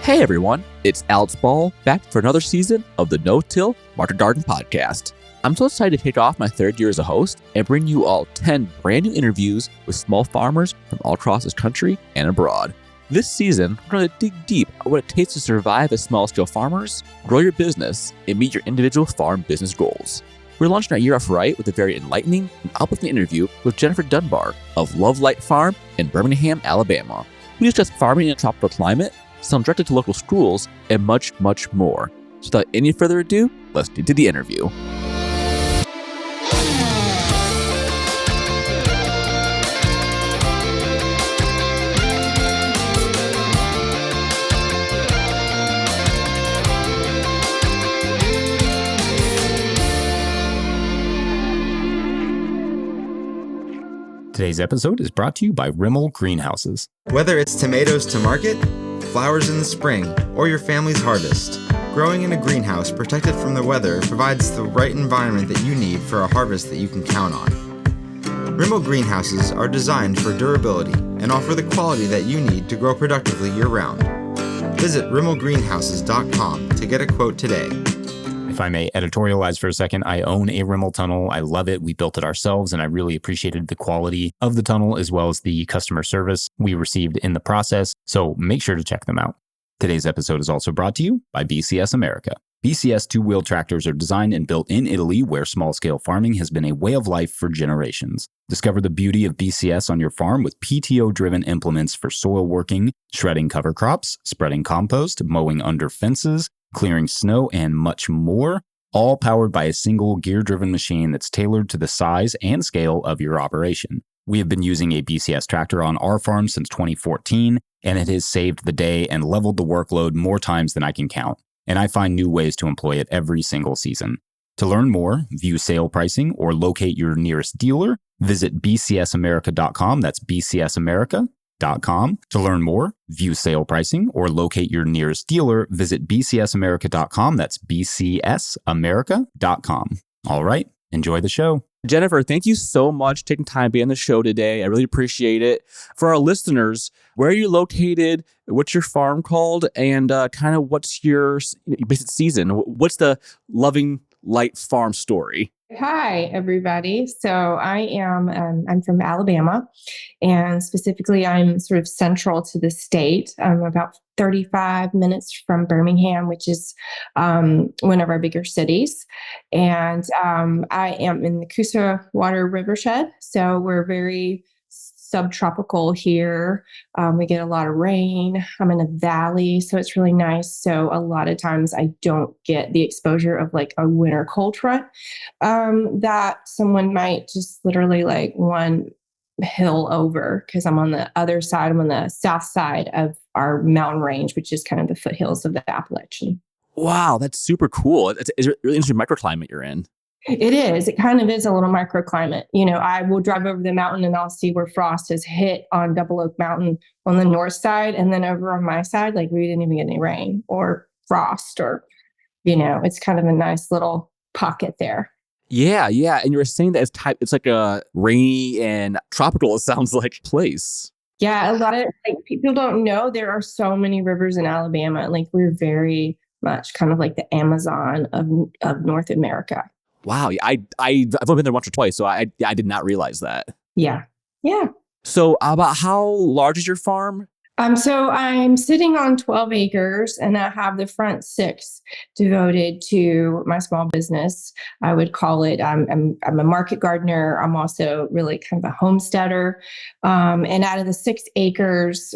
Hey everyone, it's Alex Ball back for another season of the No-Till Market Garden Podcast. I'm so excited to kick off my third year as a host and bring you all 10 brand new interviews with small farmers from all across this country and abroad. This season, we're going to dig deep on what it takes to survive as small-scale farmers, grow your business, and meet your individual farm business goals. We're launching our year off right with a very enlightening and uplifting interview with Jennifer Dunbar of Lovelight Farm in Birmingham, Alabama. We discuss farming in a tropical climate, some directed to local schools, and much, much more. So without any further ado, let's get to the interview. Today's episode is brought to you by Rimol Greenhouses. Whether it's tomatoes to market, flowers in the spring, or your family's harvest, growing in a greenhouse protected from the weather provides the right environment that you need for a harvest that you can count on. Rimol Greenhouses are designed for durability and offer the quality that you need to grow productively year-round. Visit rimolgreenhouses.com to get a quote today. If I may editorialize for a second, I own a Rimol tunnel. I love it. We built it ourselves, and I really appreciated the quality of the tunnel as well as the customer service we received in the process. So make sure to check them out. Today's episode is also brought to you by BCS America. BCS two-wheel tractors are designed and built in Italy, where small-scale farming has been a way of life for generations. Discover the beauty of BCS on your farm with PTO-driven implements for soil working, shredding cover crops, spreading compost, mowing under fences, clearing snow, and much more, all powered by a single gear-driven machine that's tailored to the size and scale of your operation. We have been using a BCS tractor on our farm since 2014, and it has saved the day and leveled the workload more times than I can count. And I find new ways to employ it every single season. To learn more, view sale pricing, or locate your nearest dealer, visit bcsamerica.com. That's bcsamerica.com. To learn more, view sale pricing, or locate your nearest dealer, visit bcsamerica.com. That's bcsamerica.com. All right, enjoy the show. Jennifer, thank you so much for taking time to be on the show today. I really appreciate it. For our listeners, where are you located? What's your farm called? And kind of what's your basic season? What's the Lovelight Farm story? Hi, everybody. So I'm from Alabama, and specifically I'm sort of central to the state. I'm about 35 minutes from Birmingham, which is one of our bigger cities. And I am in the Coosa Water Rivershed. So we're very subtropical here. We get a lot of rain. I'm in a valley, so it's really nice. So a lot of times I don't get the exposure of like a winter cold front that someone might just literally like one hill over, because I'm on the other side. I'm on the south side of our mountain range, which is kind of the foothills of the Appalachian. Wow, that's super cool. It's a really interesting microclimate you're in. It is. It kind of is a little microclimate. You know, I will drive over the mountain and I'll see where frost has hit on Double Oak Mountain on the north side. And then over on my side, like we didn't even get any rain or frost or, it's kind of a nice little pocket there. Yeah. And you were saying that it's like a rainy and tropical, it sounds like, place. Yeah. A lot of people don't know there are so many rivers in Alabama. Like we're very much kind of like the Amazon of North America. Wow, I've only been there once or twice, so I did not realize that. Yeah. So about how large is your farm? So I'm sitting on 12 acres, and I have the front 6 devoted to my small business. I would call it. I'm a market gardener. I'm also really kind of a homesteader. And out of the 6 acres,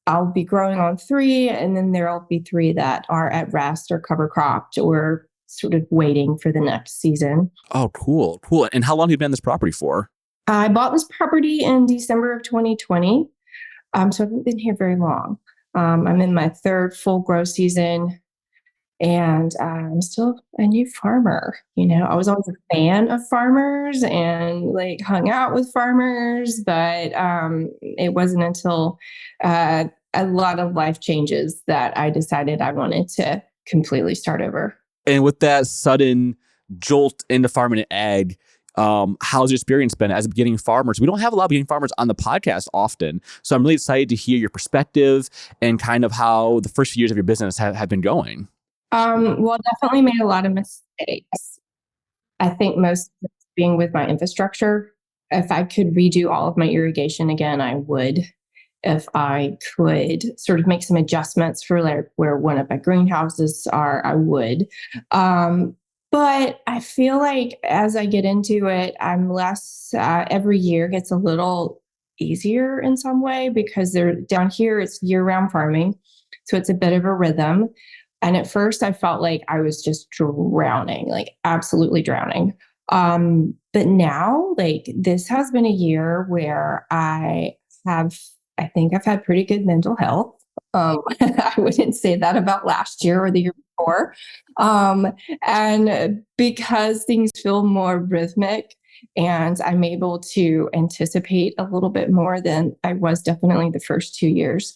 I'll be growing on 3, and then there'll be 3 that are at rest or cover cropped or sort of waiting for the next season. Oh, cool. And how long have you been on this property for? I bought this property in December of 2020. So I haven't been here very long. I'm in my 3rd full grow season, and I'm still a new farmer. I was always a fan of farmers and like hung out with farmers, but it wasn't until a lot of life changes that I decided I wanted to completely start over. And with that sudden jolt into farming and ag, How's your experience been as beginning farmers? We don't have a lot of beginning farmers on the podcast often. So I'm really excited to hear your perspective and kind of how the first few years of your business have been going. Well, definitely made a lot of mistakes. I think most of it's being with my infrastructure. If I could redo all of my irrigation again, I would. If I could sort of make some adjustments for like where one of my greenhouses are, I would. But I feel like as I get into it, I'm less, every year gets a little easier in some way because they're down here, it's year round farming. So it's a bit of a rhythm. And at first I felt like I was just drowning, like absolutely drowning. But now, like this has been a year where I think I've had pretty good mental health. I wouldn't say that about last year or the year before. And because things feel more rhythmic and I'm able to anticipate a little bit more than I was definitely the first 2 years,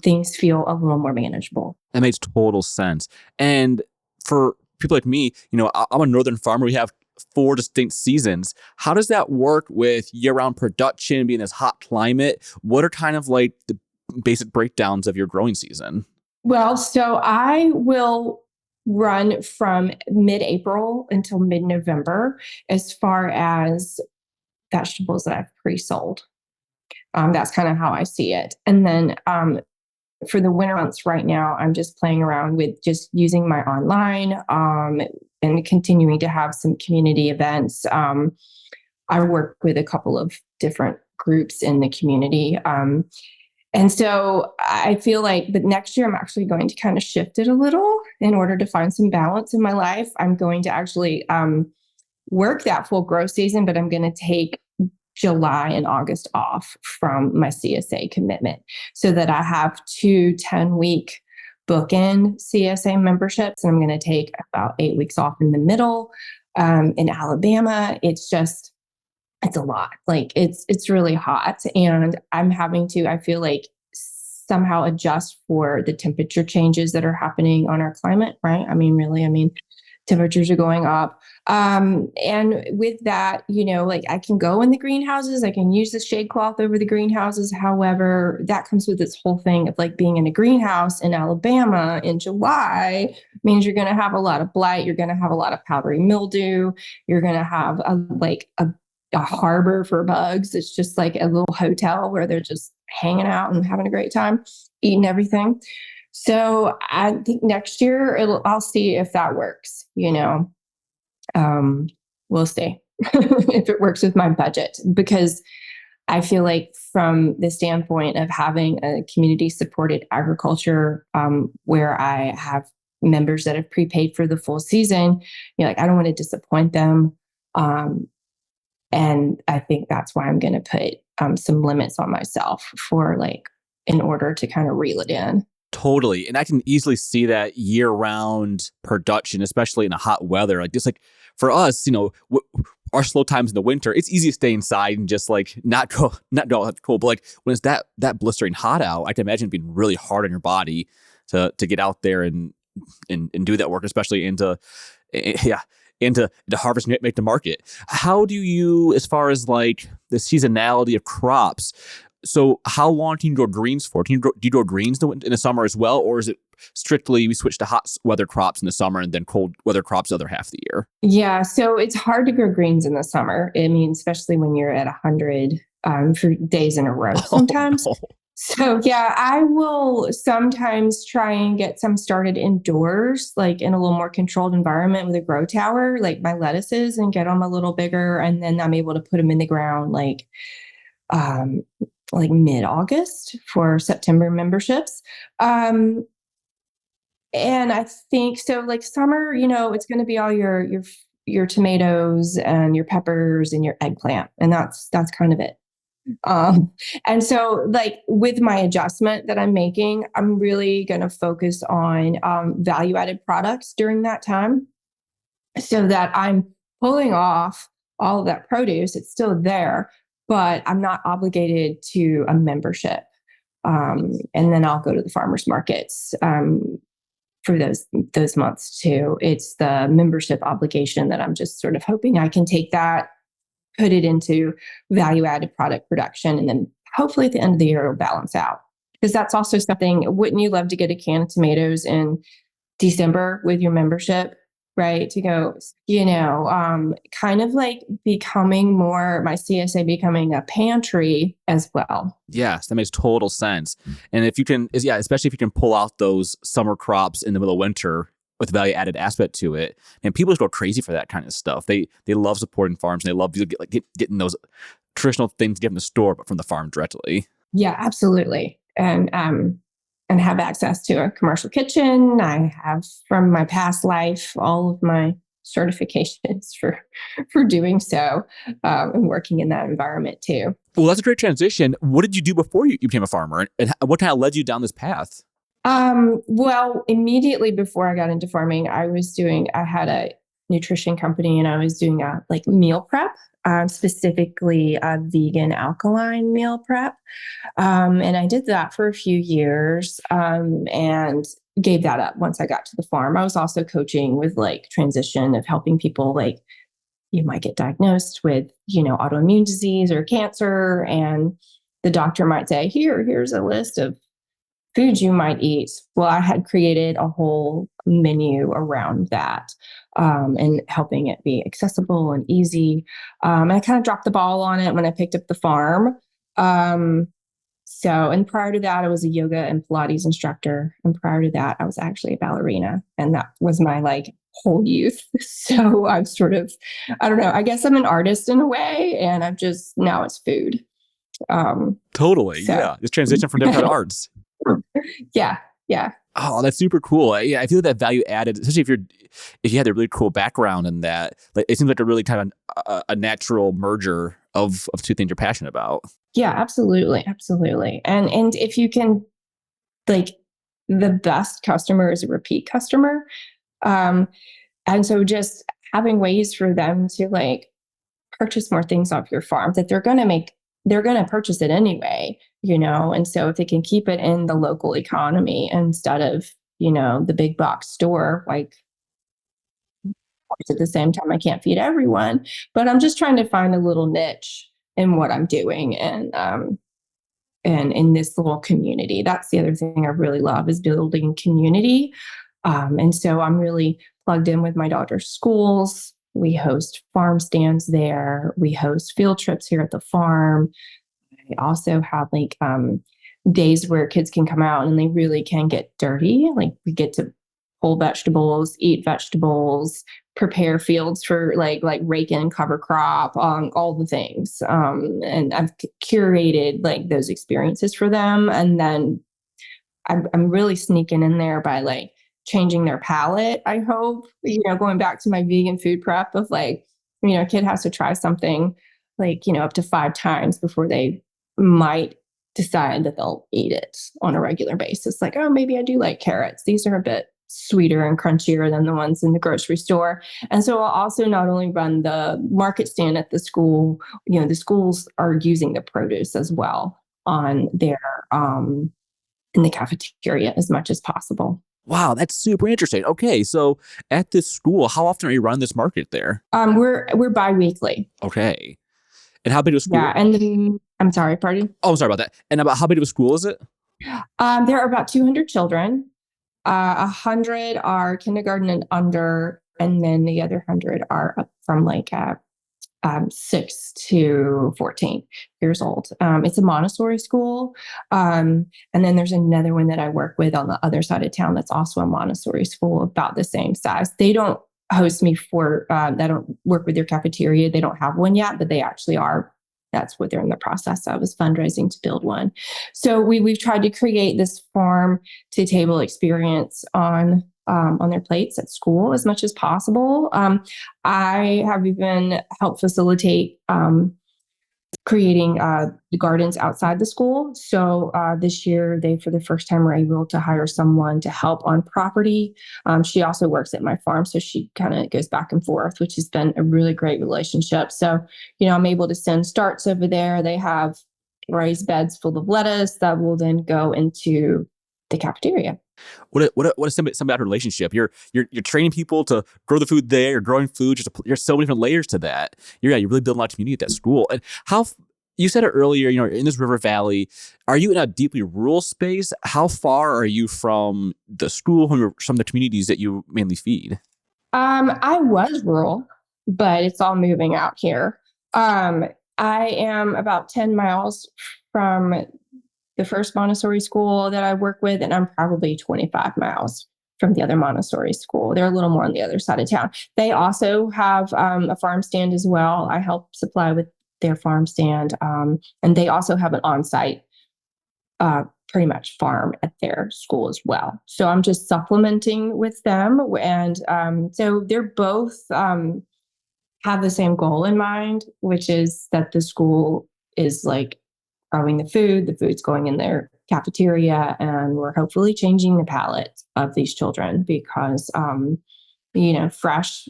things feel a little more manageable. That makes total sense. And for people like me, I'm a northern farmer. We have 4 distinct seasons. How does that work with year-round production, being this hot climate? What are kind of like the basic breakdowns of your growing season? Well, so I will run from mid-April until mid-November as far as vegetables that I've pre-sold. That's kind of how I see it. And then for the winter months right now, I'm just playing around with just using my online and continuing to have some community events. I work with a couple of different groups in the community. And so I feel like, but next year I'm actually going to kind of shift it a little in order to find some balance in my life. I'm going to actually work that full growth season, but I'm going to take July and August off from my CSA commitment so that I have 2 10-week bookend CSA memberships. And I'm going to take about 8 weeks off in the middle. In Alabama, it's a lot. Like it's really hot and I'm having to, I feel like somehow adjust for the temperature changes that are happening on our climate, right? Temperatures are going up. And with that, like I can go in the greenhouses, I can use the shade cloth over the greenhouses. However, that comes with this whole thing of like being in a greenhouse in Alabama in July means you're going to have a lot of blight. You're going to have a lot of powdery mildew. You're going to have a harbor for bugs. It's just like a little hotel where they're just hanging out and having a great time, eating everything. So I think next year I'll see if that works, we'll see if it works with my budget, because I feel like from the standpoint of having a community supported agriculture, where I have members that have prepaid for the full season, I don't want to disappoint them. And I think that's why I'm going to put some limits on myself in order to kind of reel it in. Totally. And I can easily see that year-round production, especially in the hot weather. Like just like for us, our slow times in the winter, it's easy to stay inside and just like not go out cold. But like when it's that blistering hot out, I can imagine it being really hard on your body to get out there and do that work, especially into harvest and make the market. How do you, as far as like the seasonality of crops, so how long can you grow greens for? Do you grow greens in the summer as well? Or is it strictly we switch to hot weather crops in the summer and then cold weather crops the other half of the year? Yeah, so it's hard to grow greens in the summer. I mean, especially when you're at 100 for days in a row sometimes. Oh, no. So yeah, I will sometimes try and get some started indoors, like in a little more controlled environment with a grow tower, like my lettuces, and get them a little bigger. And then I'm able to put them in the ground like mid-August for September memberships. And I think so like summer, it's going to be all your tomatoes and your peppers and your eggplant. And that's kind of it. And so like with my adjustment that I'm making, I'm really going to focus on value-added products during that time so that I'm pulling off all of that produce. It's still there, but I'm not obligated to a membership. And then I'll go to the farmers markets for those months too. It's the membership obligation that I'm just sort of hoping I can take that put it into value-added product production. And then hopefully at the end of the year, it'll balance out. Because that's also something, wouldn't you love to get a can of tomatoes in December with your membership, right? To go, kind of like becoming more, my CSA becoming a pantry as well. Yes, that makes total sense. And if you can, especially if you can pull out those summer crops in the middle of winter with value added aspect to it, and people just go crazy for that kind of stuff. They love supporting farms, and they love getting those traditional things you get from the store, but from the farm directly. Yeah, absolutely. And have access to a commercial kitchen. I have from my past life all of my certifications for doing so, and working in that environment too. Well, that's a great transition. What did you do before you became a farmer, and what kind of led you down this path? Well, immediately before I got into farming, I had a nutrition company, and I was doing a meal prep, specifically a vegan alkaline meal prep. And I did that for a few years, and gave that up once I got to the farm. I was also coaching with transition of helping people, you might get diagnosed with, autoimmune disease or cancer. And the doctor might say, here's a list of foods you might eat. Well, I had created a whole menu around that, and helping it be accessible and easy. I kind of dropped the ball on it when I picked up the farm. And prior to that, I was a yoga and Pilates instructor. And prior to that, I was actually a ballerina. And that was my whole youth. So I've sort of, I don't know, I guess I'm an artist in a way. And now it's food. Totally. Yeah. It's transition from different arts. Yeah. Oh, that's super cool. Yeah, I feel that value added, especially if you had a really cool background in that. It seems like a really kind of a natural merger of two things you're passionate about. Yeah, absolutely. And if you can, the best customer is a repeat customer, and so just having ways for them to purchase more things off your farm that they're going to purchase it anyway, and so if they can keep it in the local economy instead of, the big box store, at the same time, I can't feed everyone, but I'm just trying to find a little niche in what I'm doing. And in this little community, that's the other thing I really love is building community. And so I'm really plugged in with my daughter's schools. We host farm stands there. We host field trips here at the farm. I also have days where kids can come out and they really can get dirty. We get to pull vegetables, eat vegetables, prepare fields for rake in, cover crop, all the things. And I've curated those experiences for them. And then I'm really sneaking in there by changing their palate. I hope, going back to my vegan food prep of a kid has to try something up to 5 times before they might decide that they'll eat it on a regular basis. Oh, maybe I do like carrots. These are a bit sweeter and crunchier than the ones in the grocery store. And so I'll also not only run the market stand at the school, the schools are using the produce as well on their, in the cafeteria as much as possible. Wow, that's super interesting. Okay, so at this school, how often are you running this market there? We're bi-weekly. Okay. And how big of a school? Yeah, and I'm sorry, pardon? Oh, sorry about that. And about how big of a school is it? There are about 200 children. 100 are kindergarten and under, and then the other 100 are up from 6 to 14 years old. It's a Montessori school. And then there's another one that I work with on the other side of town that's also a Montessori school, about the same size. They don't host me they don't work with their cafeteria. They don't have one yet, but they actually are. That's what they're in the process of, is fundraising to build one. So we've tried to create this farm to table experience on their plates at school as much as possible. I have even helped facilitate creating the gardens outside the school. So this year, they, for the first time, were able to hire someone to help on property. She also works at my farm, so she kind of goes back and forth, which has been a really great relationship. So, I'm able to send starts over there. They have raised beds full of lettuce that will then go into the cafeteria. What a symbiotic relationship. You're training people to grow the food there. You're growing food. There's so many different layers to that. You're really building a lot of community at that school. And you said it earlier, in this river valley, are you in a deeply rural space? How far are you from the school, from the communities that you mainly feed? I was rural, but it's all moving out here. I am about 10 miles from the first Montessori school that I work with, and I'm probably 25 miles from the other Montessori school. They're a little more on the other side of town. They also have a farm stand as well. I help supply with their farm stand, and they also have an on-site pretty much farm at their school as well. So I'm just supplementing with them. And so they're both have the same goal in mind, which is that the school is like growing the food's going in their cafeteria, and we're hopefully changing the palate of these children because, fresh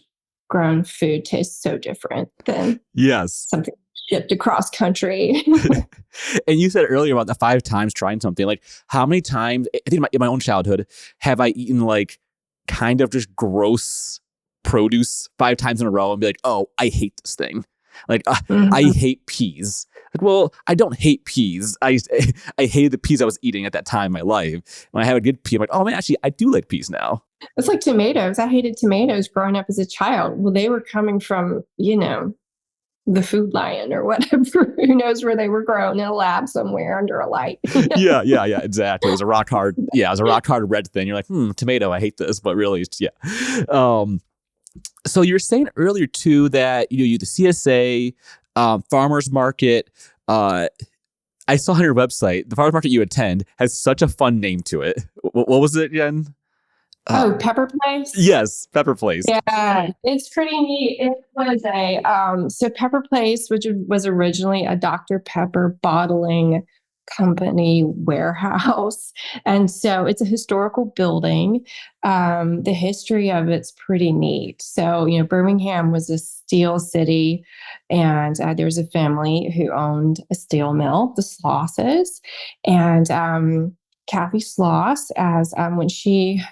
grown food tastes so different than something shipped across country. And you said earlier about the 5 times trying something. Like, how many times, I think in my own childhood, have I eaten like kind of just gross produce 5 times in a row and be like, oh, I hate this thing. Like, I hate peas. Like, well, I don't hate peas. I hated the peas I was eating at that time in my life. When I have a good pea, I'm like, oh man, actually, I do like peas now. It's like tomatoes. I hated tomatoes growing up as a child. Well, they were coming from, the Food Lion or whatever. Who knows where they were grown in a lab somewhere under a light. Yeah, exactly. It was a rock hard red thing. You're like, tomato, I hate this, but really, so you're saying earlier too that the CSA farmers market. I saw on your website the farmers market you attend has such a fun name to it. What was it again? Pepper Place? Yes, Pepper Place. Yeah, it's pretty neat. It was so Pepper Place, which was originally a Dr. Pepper bottling company warehouse. And so it's a historical building. The history of it's pretty neat. So, Birmingham was a steel city, and there was a family who owned a steel mill, the Slosses. And Kathy Sloss, as when she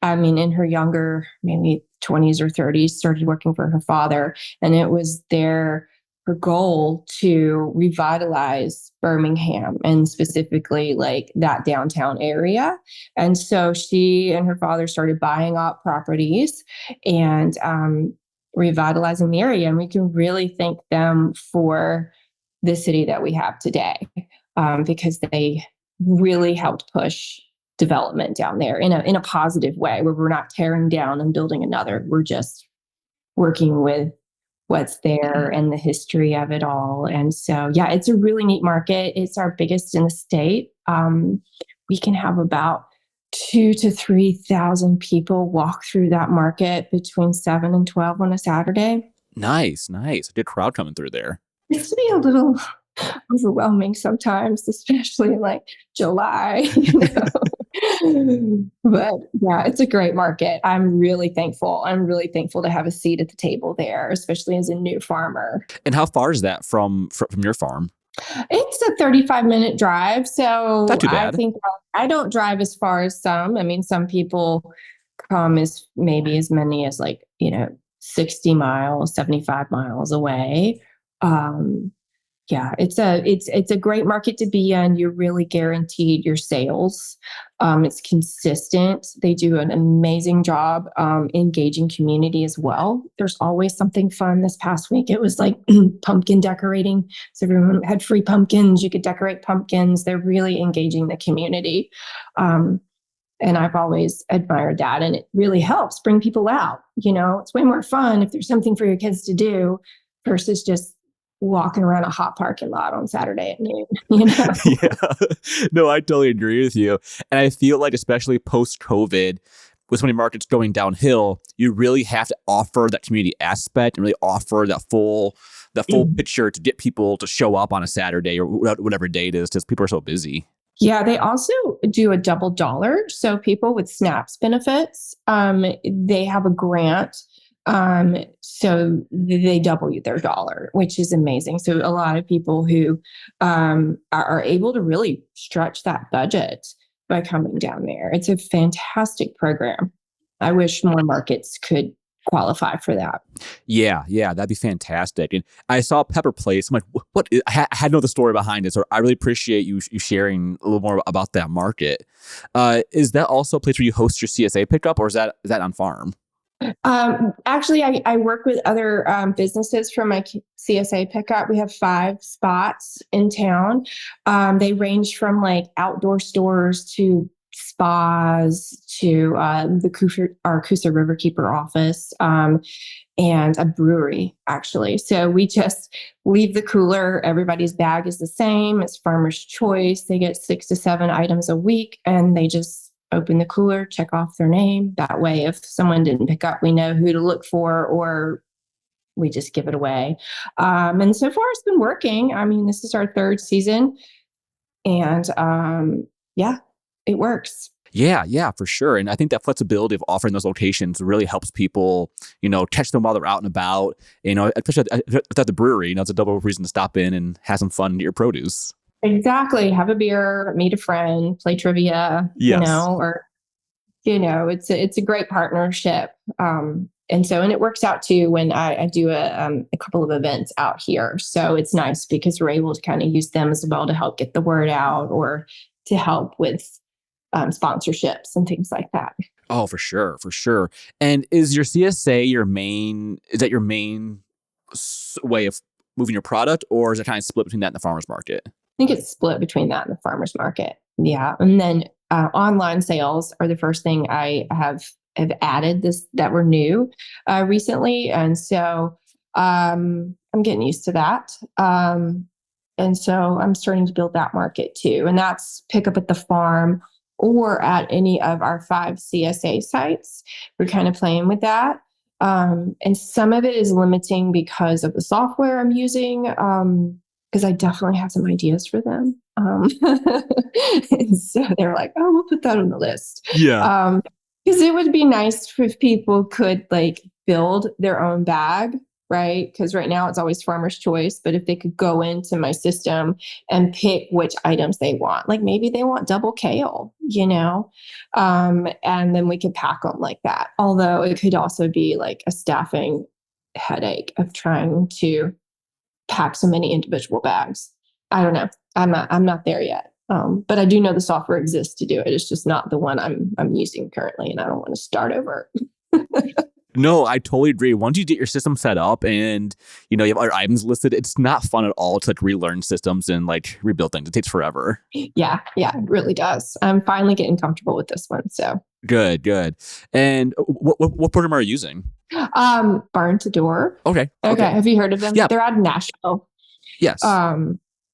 in her younger, maybe 20s or 30s, started working for her father. And it was her goal to revitalize Birmingham and specifically like that downtown area. And so she and her father started buying up properties and revitalizing the area. And we can really thank them for the city that we have today because they really helped push development down there in a positive way, where we're not tearing down and building another. We're just working with what's there and the history of it all. And so, it's a really neat market. It's our biggest in the state. We can have about 2,000 to 3,000 people walk through that market between 7 and 12 on a Saturday. Nice. A good crowd coming through there. It used to be a little overwhelming sometimes, especially in like July. But it's a great market. I'm really thankful. To have a seat at the table there, especially as a new farmer. And how far is that from your farm? It's a 35-minute drive. So not too bad. I think I don't drive as far as some. I mean, some people come as maybe as many as 60 miles, 75 miles away. It's a great market to be in. You're really guaranteed your sales. It's consistent. They do an amazing job engaging community as well. There's always something fun. This past week, it was like pumpkin decorating. So everyone had free pumpkins. You could decorate pumpkins. They're really engaging the community. And I've always admired that. And it really helps bring people out. It's way more fun if there's something for your kids to do versus just walking around a hot parking lot on Saturday at noon, Yeah. No, I totally agree with you. And I feel like, especially post-COVID, with so many markets going downhill, you really have to offer that community aspect and really offer that full picture to get people to show up on a Saturday or whatever day it is, because people are so busy. Yeah, they also do a double dollar. So people with SNAPS benefits, they have a grant. So they double their dollar, which is amazing. So a lot of people who are able to really stretch that budget by coming down there. It's a fantastic program. I wish more markets could qualify for that. Yeah, that'd be fantastic. And I saw Pepper Place. I'm like, what? I had to know the story behind it. So I really appreciate you sharing a little more about that market. Is that also a place where you host your CSA pickup, or is that on farm? Actually, I work with other businesses for my CSA pickup. We have 5 spots in town. They range from like outdoor stores to spas to our Coosa Riverkeeper office and a brewery, actually. So we just leave the cooler. Everybody's bag is the same. It's farmer's choice. They get 6 to 7 items a week, and they just open the cooler, check off their name. That way, if someone didn't pick up, we know who to look for, or we just give it away. And so far, it's been working. I mean, this is our 3rd season, and it works. Yeah, for sure. And I think that flexibility of offering those locations really helps people, catch them while they're out and about. Especially at the brewery, it's a double reason to stop in and have some fun and get your produce. Exactly. Have a beer, meet a friend, play trivia, yes. It's a great partnership. And it works out too when I do a couple of events out here. So it's nice because we're able to kind of use them as well to help get the word out or to help with sponsorships and things like that. Oh, for sure. And is your CSA your main way of moving your product, or is it kind of split between that and the farmer's market? I think it's split between that and the farmer's market. Yeah. And then online sales are the first thing I have added that were new recently. And so I'm getting used to that. And so I'm starting to build that market too. And that's pick up at the farm or at any of our 5 CSA sites. We're kind of playing with that. And some of it is limiting because of the software I'm using, because I definitely have some ideas for them. And so they're like, oh, we'll put that on the list. Yeah. Because it would be nice if people could like build their own bag, right? Because right now it's always farmer's choice. But if they could go into my system and pick which items they want, like maybe they want double kale, and then we could pack them like that. Although it could also be like a staffing headache of trying to pack so many individual bags. I don't know. I'm not there yet. But I do know the software exists to do it. It's just not the one I'm using currently, and I don't want to start over. No, I totally agree. Once you get your system set up and you have other items listed, it's not fun at all to like relearn systems and like rebuild things. It takes forever. Yeah, it really does. I'm finally getting comfortable with this one. So good. And what program are you using? Barn to Door. Okay. Have you heard of them? Yeah, they're out of Nashville. Yes.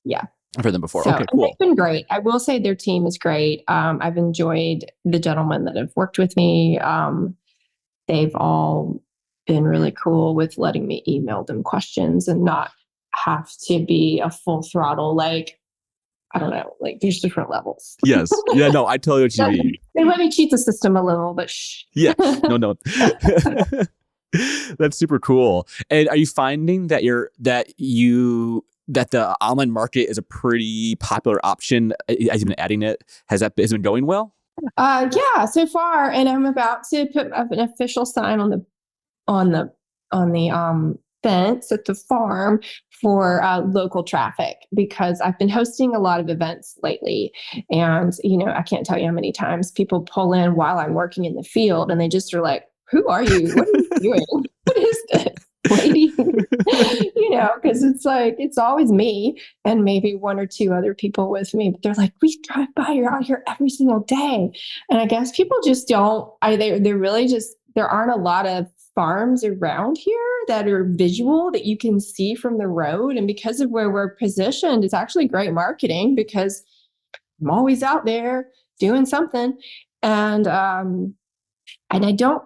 Yeah. I've heard them before. So, okay, cool. They've been great. I will say their team is great. I've enjoyed the gentlemen that have worked with me. They've all been really cool with letting me email them questions and not have to be a full throttle. Like, I don't know, like there's different levels. Yes. Yeah, no, I totally what you mean. They let me cheat the system a little, but shh. Yeah, no. That's super cool. And are you finding that the online market is a pretty popular option as you've been adding it? Has it been going well? Yeah, so far, and I'm about to put an official sign on the fence at the farm for local traffic, because I've been hosting a lot of events lately, and I can't tell you how many times people pull in while I'm working in the field, and they just are like, "Who are you? What are you doing? What is this, lady?" Because it's like it's always me and maybe 1 or 2 other people with me, but they're like, "We drive by, you're out here every single day." And I guess people just don't. They're really just, there aren't a lot of farms around here that are visual that you can see from the road, and because of where we're positioned, it's actually great marketing because I'm always out there doing something, and I don't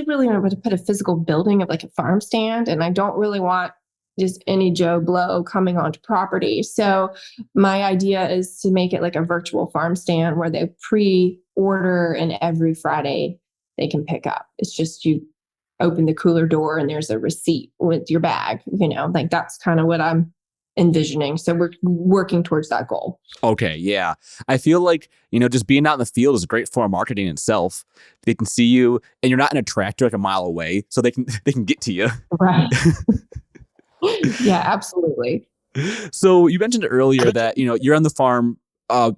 really want to put a physical building of like a farm stand, and I don't really want just any Joe Blow coming onto property. So my idea is to make it like a virtual farm stand where they pre-order, and every Friday they can pick up. It's just you open the cooler door and there's a receipt with your bag, like that's kind of what I'm envisioning. So we're working towards that goal. Okay, yeah. I feel like, just being out in the field is a great form of marketing in itself. They can see you and you're not in a tractor like a mile away, so they can get to you. Right. Yeah, absolutely. So you mentioned earlier that, you're on the farm,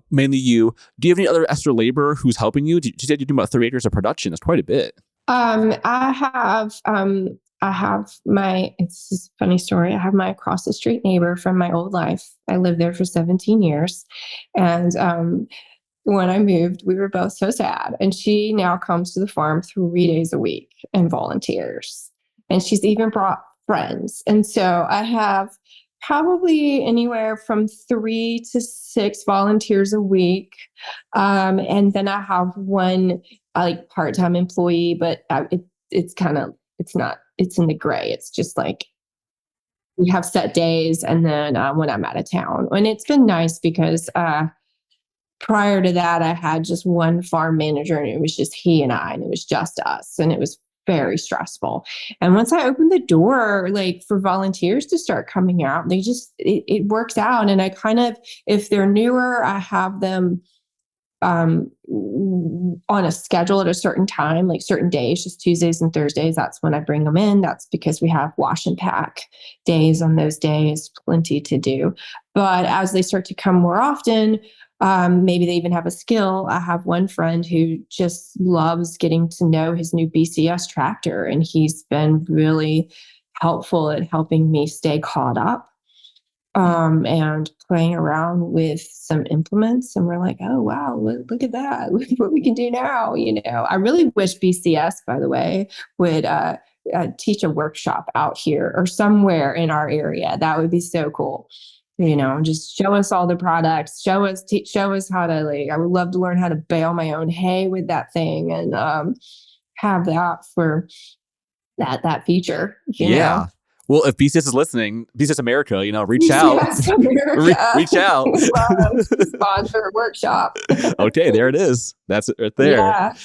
mainly you. Do you have any other extra labor who's helping you? You said you do about 3 acres of production. That's quite a bit. I have it's just a funny story. I have my across the street neighbor from my old life. I lived there for 17 years. And when I moved, we were both so sad. And she now comes to the farm 3 days a week and volunteers. And she's even brought friends. And so I have probably anywhere from 3 to 6 volunteers a week. And then I have one part-time employee, but it's in the gray. It's just like we have set days, and then when I'm out of town. And it's been nice because prior to that, I had just one farm manager, and it was just he and I, and it was just us, and it was very stressful. And once I opened the door, for volunteers to start coming out, it works out. And I kind of, if they're newer, I have them on a schedule at a certain time, like certain days, just Tuesdays and Thursdays. That's when I bring them in. That's because we have wash and pack days on those days, plenty to do. But as they start to come more often, maybe they even have a skill. I have one friend who just loves getting to know his new BCS tractor, and he's been really helpful at helping me stay caught up. And playing around with some implements, and we're like, oh wow, look at that, look what we can do now. I really wish BCS, by the way, would teach a workshop out here or somewhere in our area. That would be so cool. Just show us all the products, show us how to I would love to learn how to bale my own hay with that thing, and have that for that feature. Yeah. Well, if BCS is listening, BCS America, reach out. Reach out. Sponsor a workshop. Okay, there it is. That's it right there. Yeah.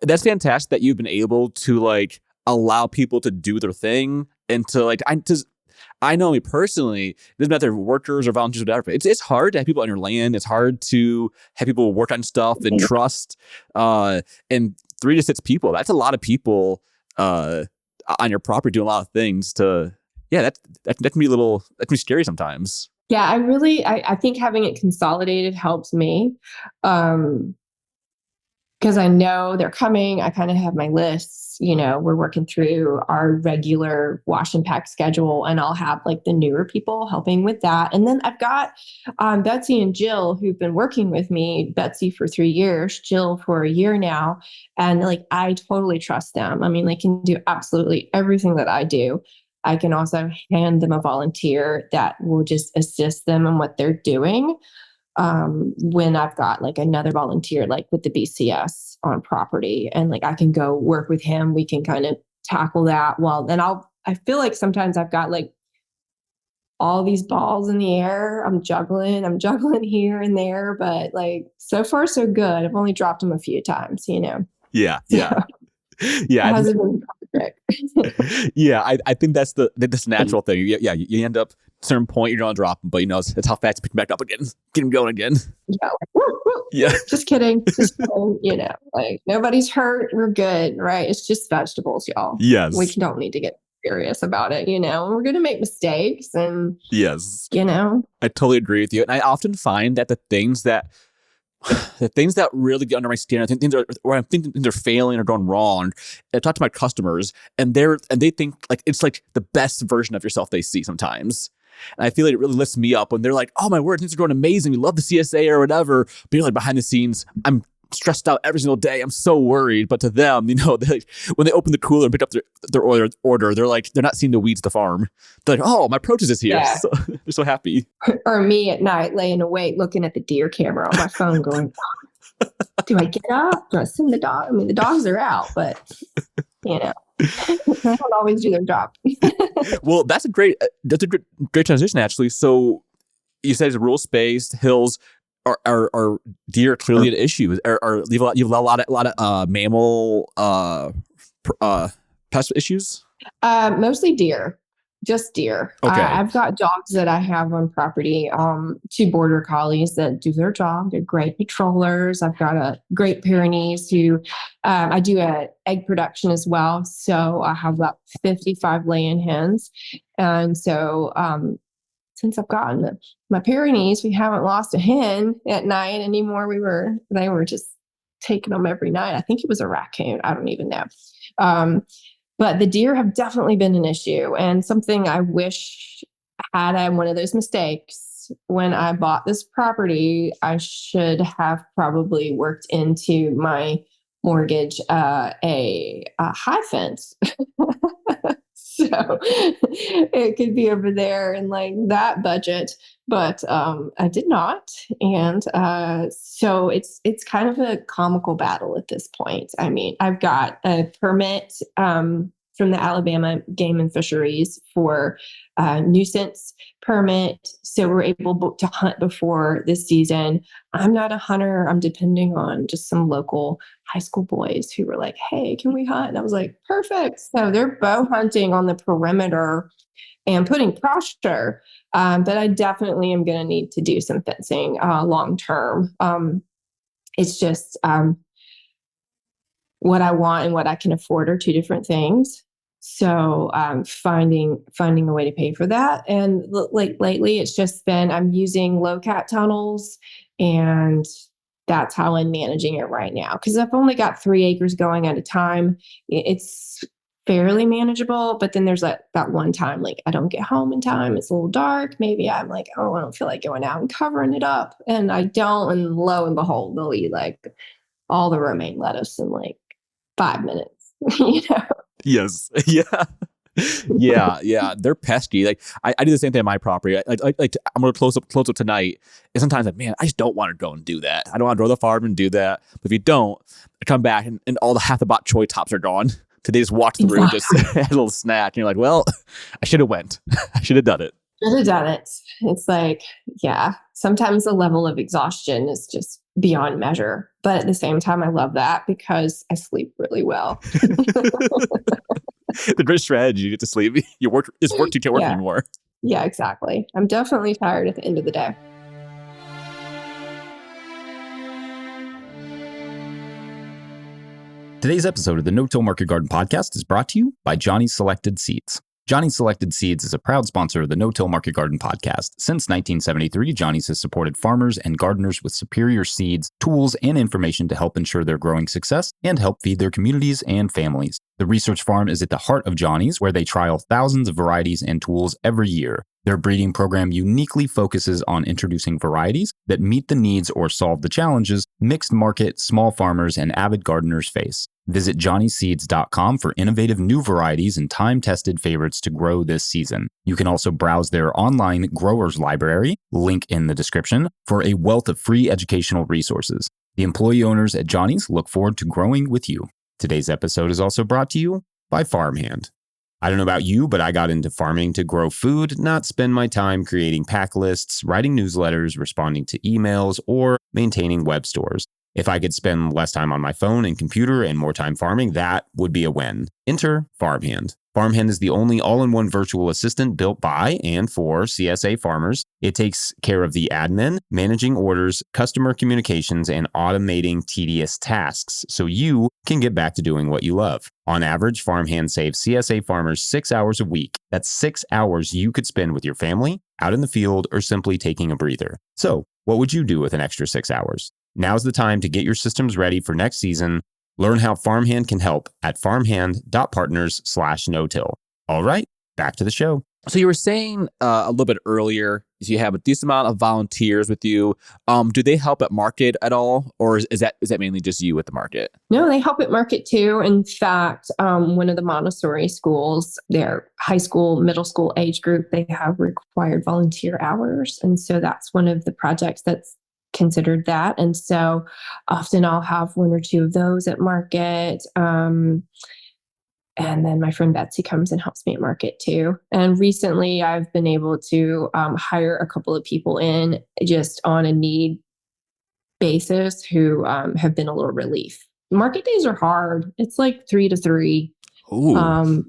That's fantastic that you've been able to allow people to do their thing, and to I know me personally, it doesn't matter if they're workers or volunteers or whatever. It's hard to have people on your land. It's hard to have people work on stuff and trust. And 3 to 6 people, that's a lot of people on your property doing a lot of things that can be that can be scary sometimes. Yeah, I think having it consolidated helps me. Because I know they're coming. I kind of have my lists, we're working through our regular wash and pack schedule, and I'll have the newer people helping with that. And then I've got Betsy and Jill, who've been working with me, Betsy for 3 years, Jill for a year now. And I totally trust them. I mean, they can do absolutely everything that I do. I can also hand them a volunteer that will just assist them in what they're doing. When I've got another volunteer, with the BCS on property, and I can go work with him, we can kind of tackle that. Well, then I feel like sometimes I've got all these balls in the air. I'm juggling here and there, but so far so good. I've only dropped them a few times, Yeah. Yeah. Yeah. It hasn't been perfect. Yeah. I think that's this natural thing. Yeah. You end up at a certain point, you're going to drop them, but it's how fast you pick them back up again, get them going again. Yeah. Woo, woo. Yeah. Just kidding. Nobody's hurt. We're good. Right. It's just vegetables, y'all. Yes. We don't need to get serious about it. We're going to make mistakes, and yes, I totally agree with you. And I often find that the things that really get under my skin, I think I'm thinking things are failing or going wrong. I talk to my customers, and they think it's the best version of yourself they see sometimes. And I feel it really lifts me up when they're like, oh my word, things are going amazing. We love the CSA or whatever. But you're behind the scenes, I'm stressed out every single day. I'm so worried. But to them, when they open the cooler and pick up their order, they're not seeing the weeds at the farm. They're like, oh, my produce is here. Yeah. So, they're so happy. Or me at night laying awake looking at the deer camera on my phone going, do I get up? Do I send the dog? I mean, the dogs are out, but they don't always do their job. Well, that's a great transition, actually. So you said it's rural space, hills. Are deer clearly an issue? You have a lot of mammal pest issues? Mostly deer. just deer. Okay. I've got dogs that I have on property, two border collies that do their job. They're great patrollers. I've got a Great Pyrenees who I do a egg production as well. So I have about 55 laying hens. And so since I've gotten my Pyrenees, we haven't lost a hen at night anymore. They were just taking them every night. I think it was a raccoon. I don't even know. But the deer have definitely been an issue, and something I wish had I one of those mistakes when I bought this property. I should have probably worked into my mortgage a high fence. So it could be over there in like that budget, but I did not, and so it's kind of a comical battle at this point. I mean, I've got a permit from the Alabama Game and Fisheries for nuisance permit, so we're able to hunt before this season. I'm not a hunter. I'm depending on just some local high school boys who were like, "Hey, can we hunt?" And I was like, "Perfect." So they're bow hunting on the perimeter and putting pressure. But I definitely am going to need to do some fencing long term. It's just what I want and what I can afford are two different things. So finding a way to pay for that. And like lately, it's just been I'm using low cat tunnels, and that's how I'm managing it right now. Because I've only got 3 acres going at a time. It's fairly manageable, but then there's that one time like I don't get home in time. It's a little dark. Maybe I'm like, oh, I don't feel like going out and covering it up, and I don't. And lo and behold, they'll eat like all the romaine lettuce in like 5 minutes. You know. Yes. Yeah. Yeah. They're pesky. Like I do the same thing on my property. I'm going to close up tonight. And sometimes like, man, I just don't want to go and do that. I don't want to go to the farm and do that. But if you don't, I come back and all the half the bok choy tops are gone. Today just walked through and just had a little snack. And you're like, well, I should have went. I should have done it. Should have done it. It's like, yeah, sometimes the level of exhaustion is just beyond measure. But at the same time, I love that because I sleep really well. The great strategy, you get to sleep. It's work you can't work anymore. Yeah, exactly. I'm definitely tired at the end of the day. Today's episode of the No-Till Market Garden podcast is brought to you by Johnny's Selected Seeds. Johnny's Selected Seeds is a proud sponsor of the No-Till Market Garden podcast. Since 1973, Johnny's has supported farmers and gardeners with superior seeds, tools, and information to help ensure their growing success and help feed their communities and families. The research farm is at the heart of Johnny's, where they trial thousands of varieties and tools every year. Their breeding program uniquely focuses on introducing varieties that meet the needs or solve the challenges mixed market, small farmers, and avid gardeners face. Visit johnnyseeds.com for innovative new varieties and time-tested favorites to grow this season. You can also browse their online growers library, link in the description, for a wealth of free educational resources. The employee owners at Johnny's look forward to growing with you. Today's episode is also brought to you by Farmhand. I don't know about you, but I got into farming to grow food, not spend my time creating pack lists, writing newsletters, responding to emails, or maintaining web stores. If I could spend less time on my phone and computer and more time farming, that would be a win. Enter Farmhand. Farmhand is the only all-in-one virtual assistant built by and for CSA farmers. It takes care of the admin, managing orders, customer communications, and automating tedious tasks so you can get back to doing what you love. On average, Farmhand saves CSA farmers 6 hours a week. That's 6 hours you could spend with your family, out in the field, or simply taking a breather. So, what would you do with an extra 6 hours? Now's the time to get your systems ready for next season. Learn how Farmhand can help at farmhand.partners/no-till. All right, back to the show. So you were saying a little bit earlier, you have a decent amount of volunteers with you. Do they help at market at all? Or is that mainly just you at the market? No, they help at market too. In fact, one of the Montessori schools, their high school, middle school age group, they have required volunteer hours. And so that's one of the projects that's considered that. And so often I'll have one or two of those at market. And then my friend Betsy comes and helps me at market too. And recently I've been able to hire a couple of people in just on a need basis who have been a little relief. Market days are hard. It's like 3 to 3. Ooh.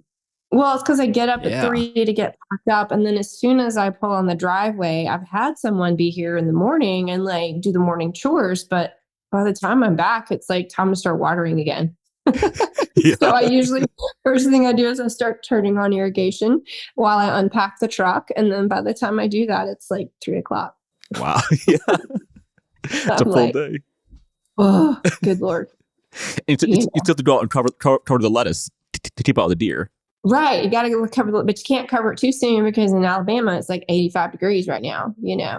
Well, it's because I get up at Yeah. 3 to get packed up. And then as soon as I pull on the driveway, I've had someone be here in the morning and like do the morning chores. But by the time I'm back, it's like time to start watering again. Yeah. So I usually, first thing I do is I start turning on irrigation while I unpack the truck. And then by the time I do that, it's like 3 o'clock. Wow. Yeah. It's a I'm full like, day. oh, good Lord. And you still have to go out and cover the lettuce to keep out the deer. Right. You got to cover it, but you can't cover it too soon because in Alabama, it's like 85 degrees right now,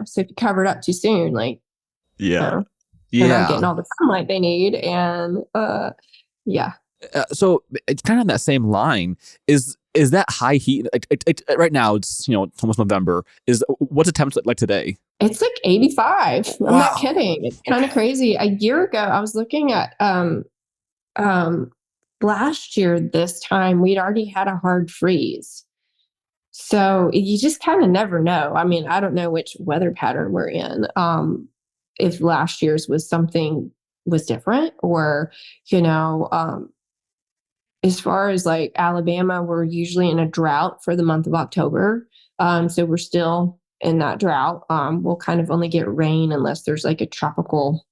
So if you cover it up too soon, like, Yeah. they're not getting all the sunlight they need. And, yeah. So it's kind of on that same line. Is that high heat? Right now, it's it's almost November. What's the temperature like today? It's like 85. I'm Wow. not kidding. It's kind of crazy. A year ago, I was looking at, last year, this time, we'd already had a hard freeze. So you just kind of never know. I mean, I don't know which weather pattern we're in. If last year's was different or, as far as like Alabama, we're usually in a drought for the month of October. So we're still in that drought. We'll kind of only get rain unless there's like a tropical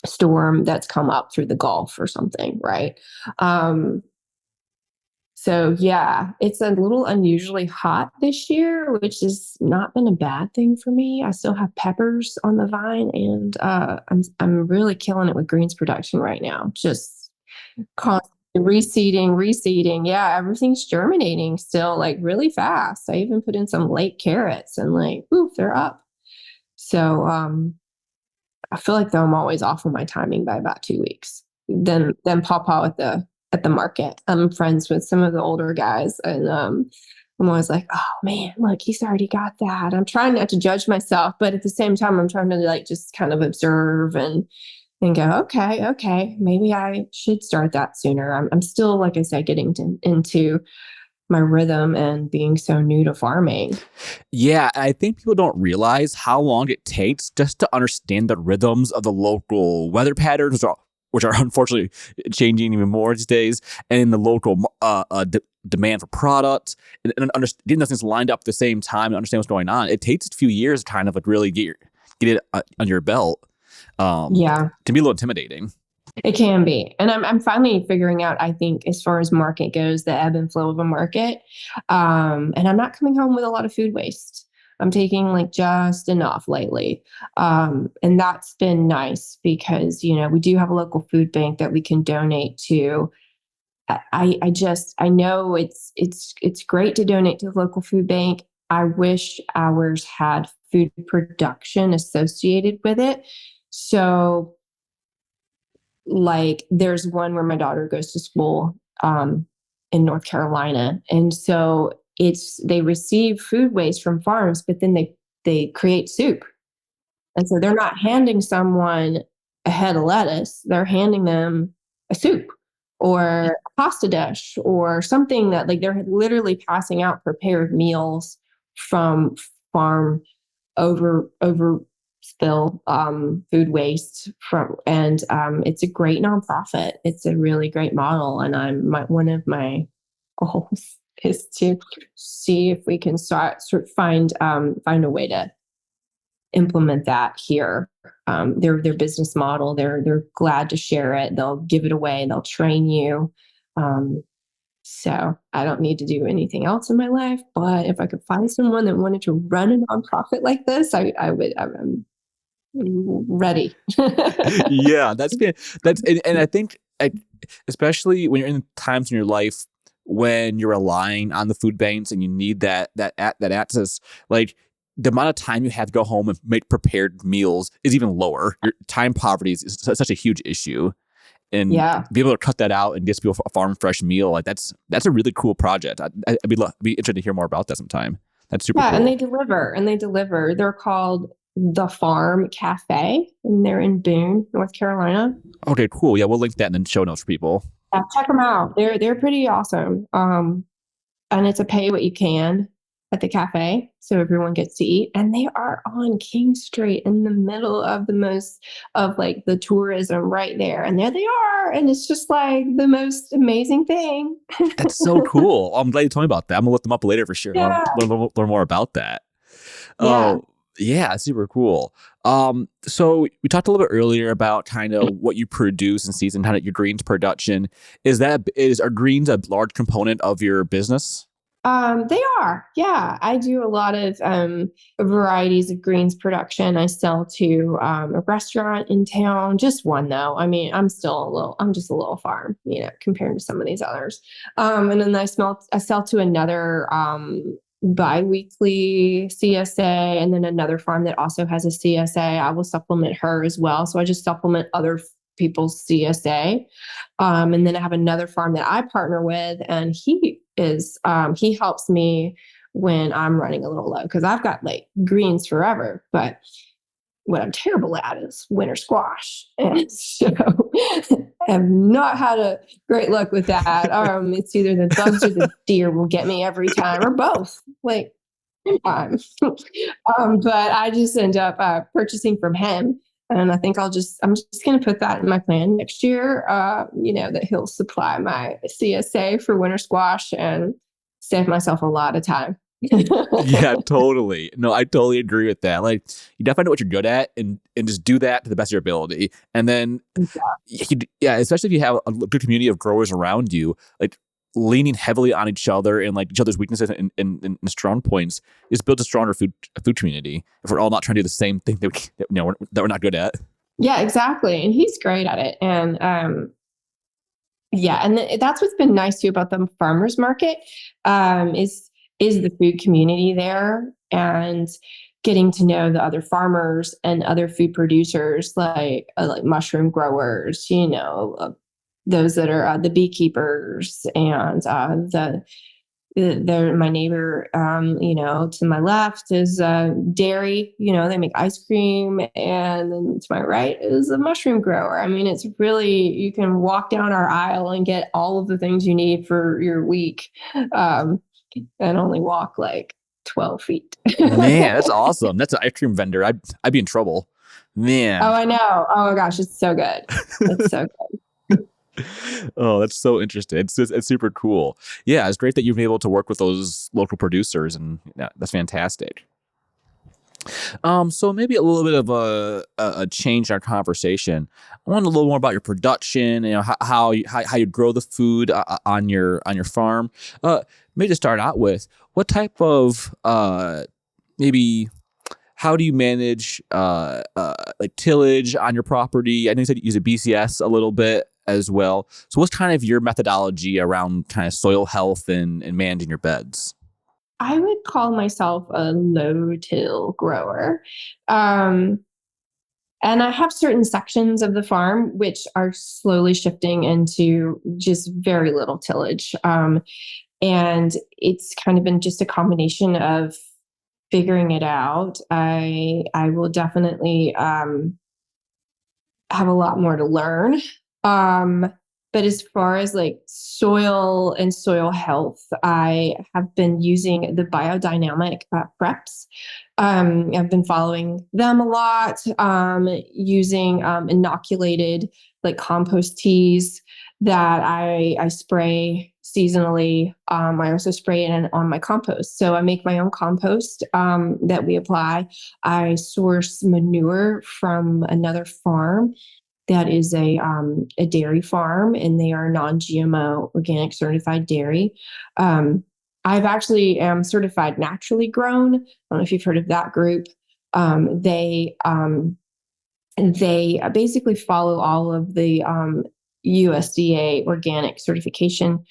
storm that's come up through the Gulf or something, right? So yeah, it's a little unusually hot this year, which has not been a bad thing for me. I still have peppers on the vine, and I'm really killing it with greens production right now. Just constantly reseeding. Yeah, everything's germinating still, like really fast. I even put in some late carrots, and like, oof, they're up. So I feel like though I'm always off on my timing by about 2 weeks. Then Pawpaw at the market. I'm friends with some of the older guys, and I'm always like, oh man, look, he's already got that. I'm trying not to judge myself, but at the same time, I'm trying to like just kind of observe and go, okay, maybe I should start that sooner. I'm still, like I said, getting into my rhythm and being so new to farming. Yeah, I think people don't realize how long it takes just to understand the rhythms of the local weather patterns, which are unfortunately changing even more these days, and the local demand for products, and getting those things lined up at the same time and understand what's going on. It takes a few years to kind of like really get it on your belt. Yeah. Can be a little intimidating. It can be. And I'm finally figuring out, I think, as far as market goes, the ebb and flow of a market. And I'm not coming home with a lot of food waste. I'm taking like just enough lately. And that's been nice because, we do have a local food bank that we can donate to. I know it's great to donate to the local food bank. I wish ours had food production associated with it. So like there's one where my daughter goes to school in North Carolina. And so they receive food waste from farms, but then they create soup. And so they're not handing someone a head of lettuce, they're handing them a soup or a pasta dish or something that like they're literally passing out prepared meals from farm over spill food waste and it's a great nonprofit. It's a really great model, and one of my goals is to see if we can find a way to implement that here. Their business model, they're glad to share it. They'll give it away. They'll train you. So I don't need to do anything else in my life, but if I could find someone that wanted to run a nonprofit like this, I would. I'm ready. Yeah, and I think especially when you're in times in your life when you're relying on the food banks and you need that access, like the amount of time you have to go home and make prepared meals is even lower. Your time poverty is such a huge issue. And be able to cut that out and get people a farm fresh meal, like that's a really cool project. I'd be interested to hear more about that sometime. That's super cool. And they deliver. They're called The Farm Cafe, and they're in Boone, North Carolina. Okay, cool. Yeah, we'll link that in the show notes for people. Yeah, check them out. They're pretty awesome. And it's a pay what you can. at the cafe, so everyone gets to eat. And they are on King Street in the middle of the tourism right there. And there they are. And it's just like the most amazing thing. That's so cool. I'm glad you told me about that. I'm gonna look them up later for sure. Yeah. Learn more about that. Yeah. Oh, yeah, super cool. So we talked a little bit earlier about kind of what you produce and season, kind of your greens production. Are greens a large component of your business? They are. Yeah. I do a lot of varieties of greens production. I sell to a restaurant in town, just one though. I mean, I'm just a little farm, compared to some of these others. And then I sell to another bi-weekly CSA, and then another farm that also has a CSA. I will supplement her as well. So I just supplement other people's CSA. And then I have another farm that I partner with, and he helps me when I'm running a little low, because I've got like greens forever, but what I'm terrible at is winter squash. And so I have not had a great luck with that. It's either the bugs or the deer will get me every time, or both. Like, but I just end up purchasing from him. And I think I'm just going to put that in my plan next year, that he'll supply my CSA for winter squash and save myself a lot of time. Yeah, totally. No, I totally agree with that. Like, you definitely know what you're good at, and just do that to the best of your ability. And then, especially if you have a good community of growers around you, like leaning heavily on each other and like each other's weaknesses and strong points is builds a stronger food community. If we're all not trying to do the same thing that we're not good at. Yeah, exactly. And he's great at it. And and that's what's been nice too about the farmers market, is the food community there, and getting to know the other farmers and other food producers, like mushroom growers, those that are the beekeepers, and they're my neighbor, to my left is dairy, they make ice cream. And then to my right is a mushroom grower. I mean, it's really, you can walk down our aisle and get all of the things you need for your week, and only walk like 12 feet. Man, that's awesome. That's an ice cream vendor. I'd be in trouble. Man. Oh, I know. Oh my gosh, it's so good. It's so good. Oh, that's so interesting. It's super cool. Yeah, it's great that you've been able to work with those local producers, and that's fantastic. So maybe a little bit of a change in our conversation. I want a little more about your production. How you grow the food on your farm. Maybe to start out with, what type of maybe. How do you manage like tillage on your property? I know you said you use a BCS a little bit as well. So what's kind of your methodology around kind of soil health and managing your beds? I would call myself a low-till grower. And I have certain sections of the farm which are slowly shifting into just very little tillage. And it's kind of been just a combination of figuring it out. I will definitely have a lot more to learn. But as far as like soil and soil health, I have been using the biodynamic preps. I've been following them a lot, using inoculated like compost teas that I spray seasonally. I also spray it on my compost. So I make my own compost that we apply. I source manure from another farm that is a dairy farm, and they are non-GMO organic certified dairy. I've actually am certified naturally grown. I don't know if you've heard of that group. They basically follow all of the USDA organic certification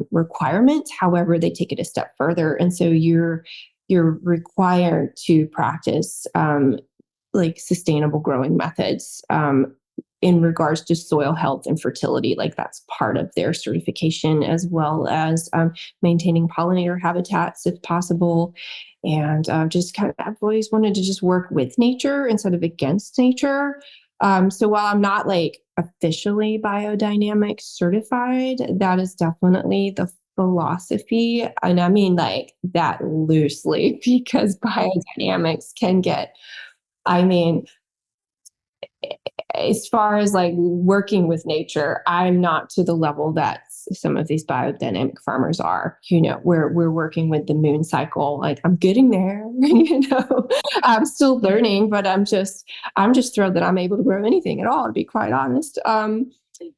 requirements. However, they take it a step further, and so you're required to practice like sustainable growing methods in regards to soil health and fertility. Like that's part of their certification, as well as maintaining pollinator habitats if possible. And just kind of, I've always wanted to just work with nature instead of against nature. So while I'm not like officially biodynamic certified, that is definitely the philosophy. And I mean like that loosely because biodynamics can get, I mean, as far as like working with nature, I'm not to the level that some of these biodynamic farmers are. We're working with the moon cycle. Like I'm getting there. I'm still learning, but I'm just thrilled that I'm able to grow anything at all, to be quite honest.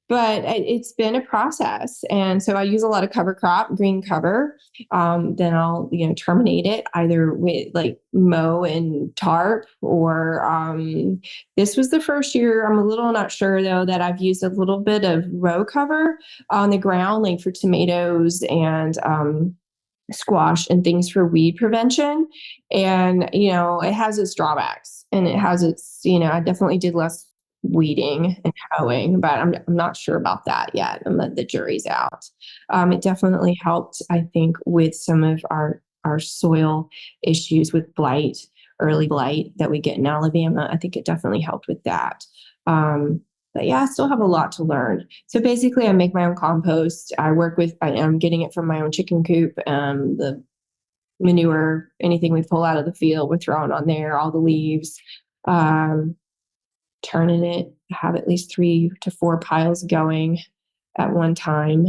But it's been a process. And so I use a lot of cover crop, green cover. Then I'll, terminate it either with like mow and tarp or this was the first year, I'm a little not sure though, that I've used a little bit of row cover on the ground, like for tomatoes and squash and things for weed prevention. And, it has its drawbacks and it has its, I definitely did less weeding and hoeing, but I'm not sure about that yet. The jury's out. It definitely helped, I think, with some of our soil issues with blight, early blight that we get in Alabama. I think it definitely helped with that. But yeah, I still have a lot to learn. So basically, I make my own compost. I'm getting it from my own chicken coop. The manure, anything we pull out of the field, we're throwing on there, all the leaves. Turning it, have at least 3 to 4 piles going at one time.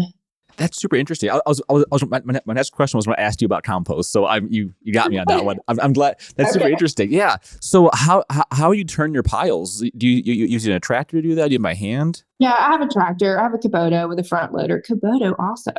That's super interesting. My next question was when I asked you about compost. So you got me on that one. I'm glad. That's super interesting. Yeah. So how you turn your piles? Do you using a tractor to do that? Do you by hand? Yeah, I have a tractor. I have a Kubota with a front loader. Kubota also.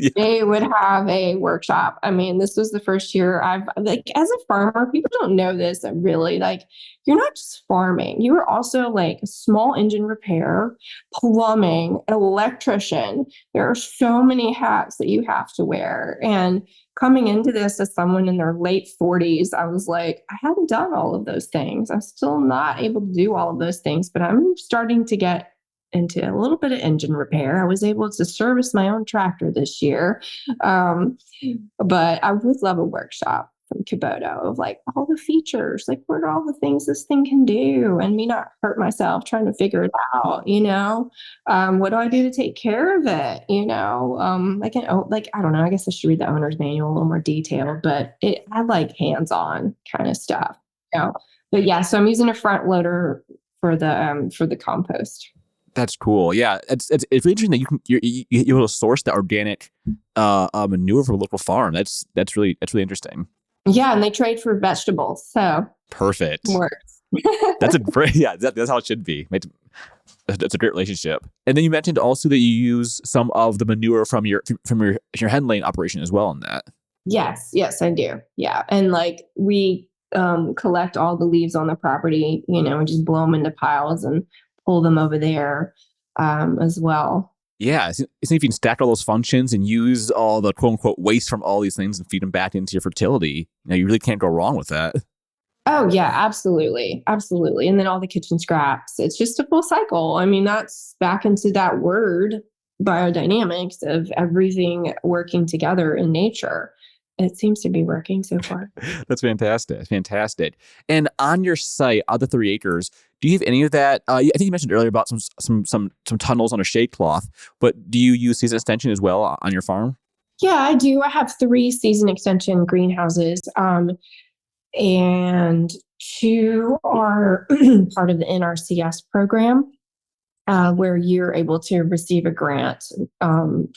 Yeah. They would have a workshop. I mean, this was the first year as a farmer, people don't know this, that really, like, you're not just farming. You are also like small engine repair, plumbing, electrician. There are so many hats that you have to wear. And coming into this as someone in their late 40s, I was like, I hadn't done all of those things. I'm still not able to do all of those things, but I'm starting to get into a little bit of engine repair. I was able to service my own tractor this year. But I would love a workshop from Kubota of like all the features, like what are all the things this thing can do, and me not hurt myself trying to figure it out, what do I do to take care of it? I don't know, I guess I should read the owner's manual a little more detailed, but I like hands-on kind of stuff, but yeah, so I'm using a front loader for the compost. That's cool. Yeah, it's really interesting that you're able to source the organic manure from a local farm. That's really interesting. Yeah, and they trade for vegetables, so perfect. Works. That's that's how it should be. That's a great relationship. And then you mentioned also that you use some of the manure from your hen laying operation as well in that. Yes, I do. Yeah, and like we collect all the leaves on the property, and just blow them into piles and pull them over there as well. Yeah, so if you can stack all those functions and use all the quote unquote waste from all these things and feed them back into your fertility, you really can't go wrong with that. Oh yeah, absolutely. Absolutely. And then all the kitchen scraps, it's just a full cycle. I mean, that's back into that word biodynamics of everything working together in nature. It seems to be working so far. That's fantastic. And on your site, of the 3 acres, do you have any of that? I think you mentioned earlier about some tunnels on a shade cloth, but do you use season extension as well on your farm? Yeah, I do. I have 3 season extension greenhouses, and 2 are part of the NRCS program. Where you're able to receive a grant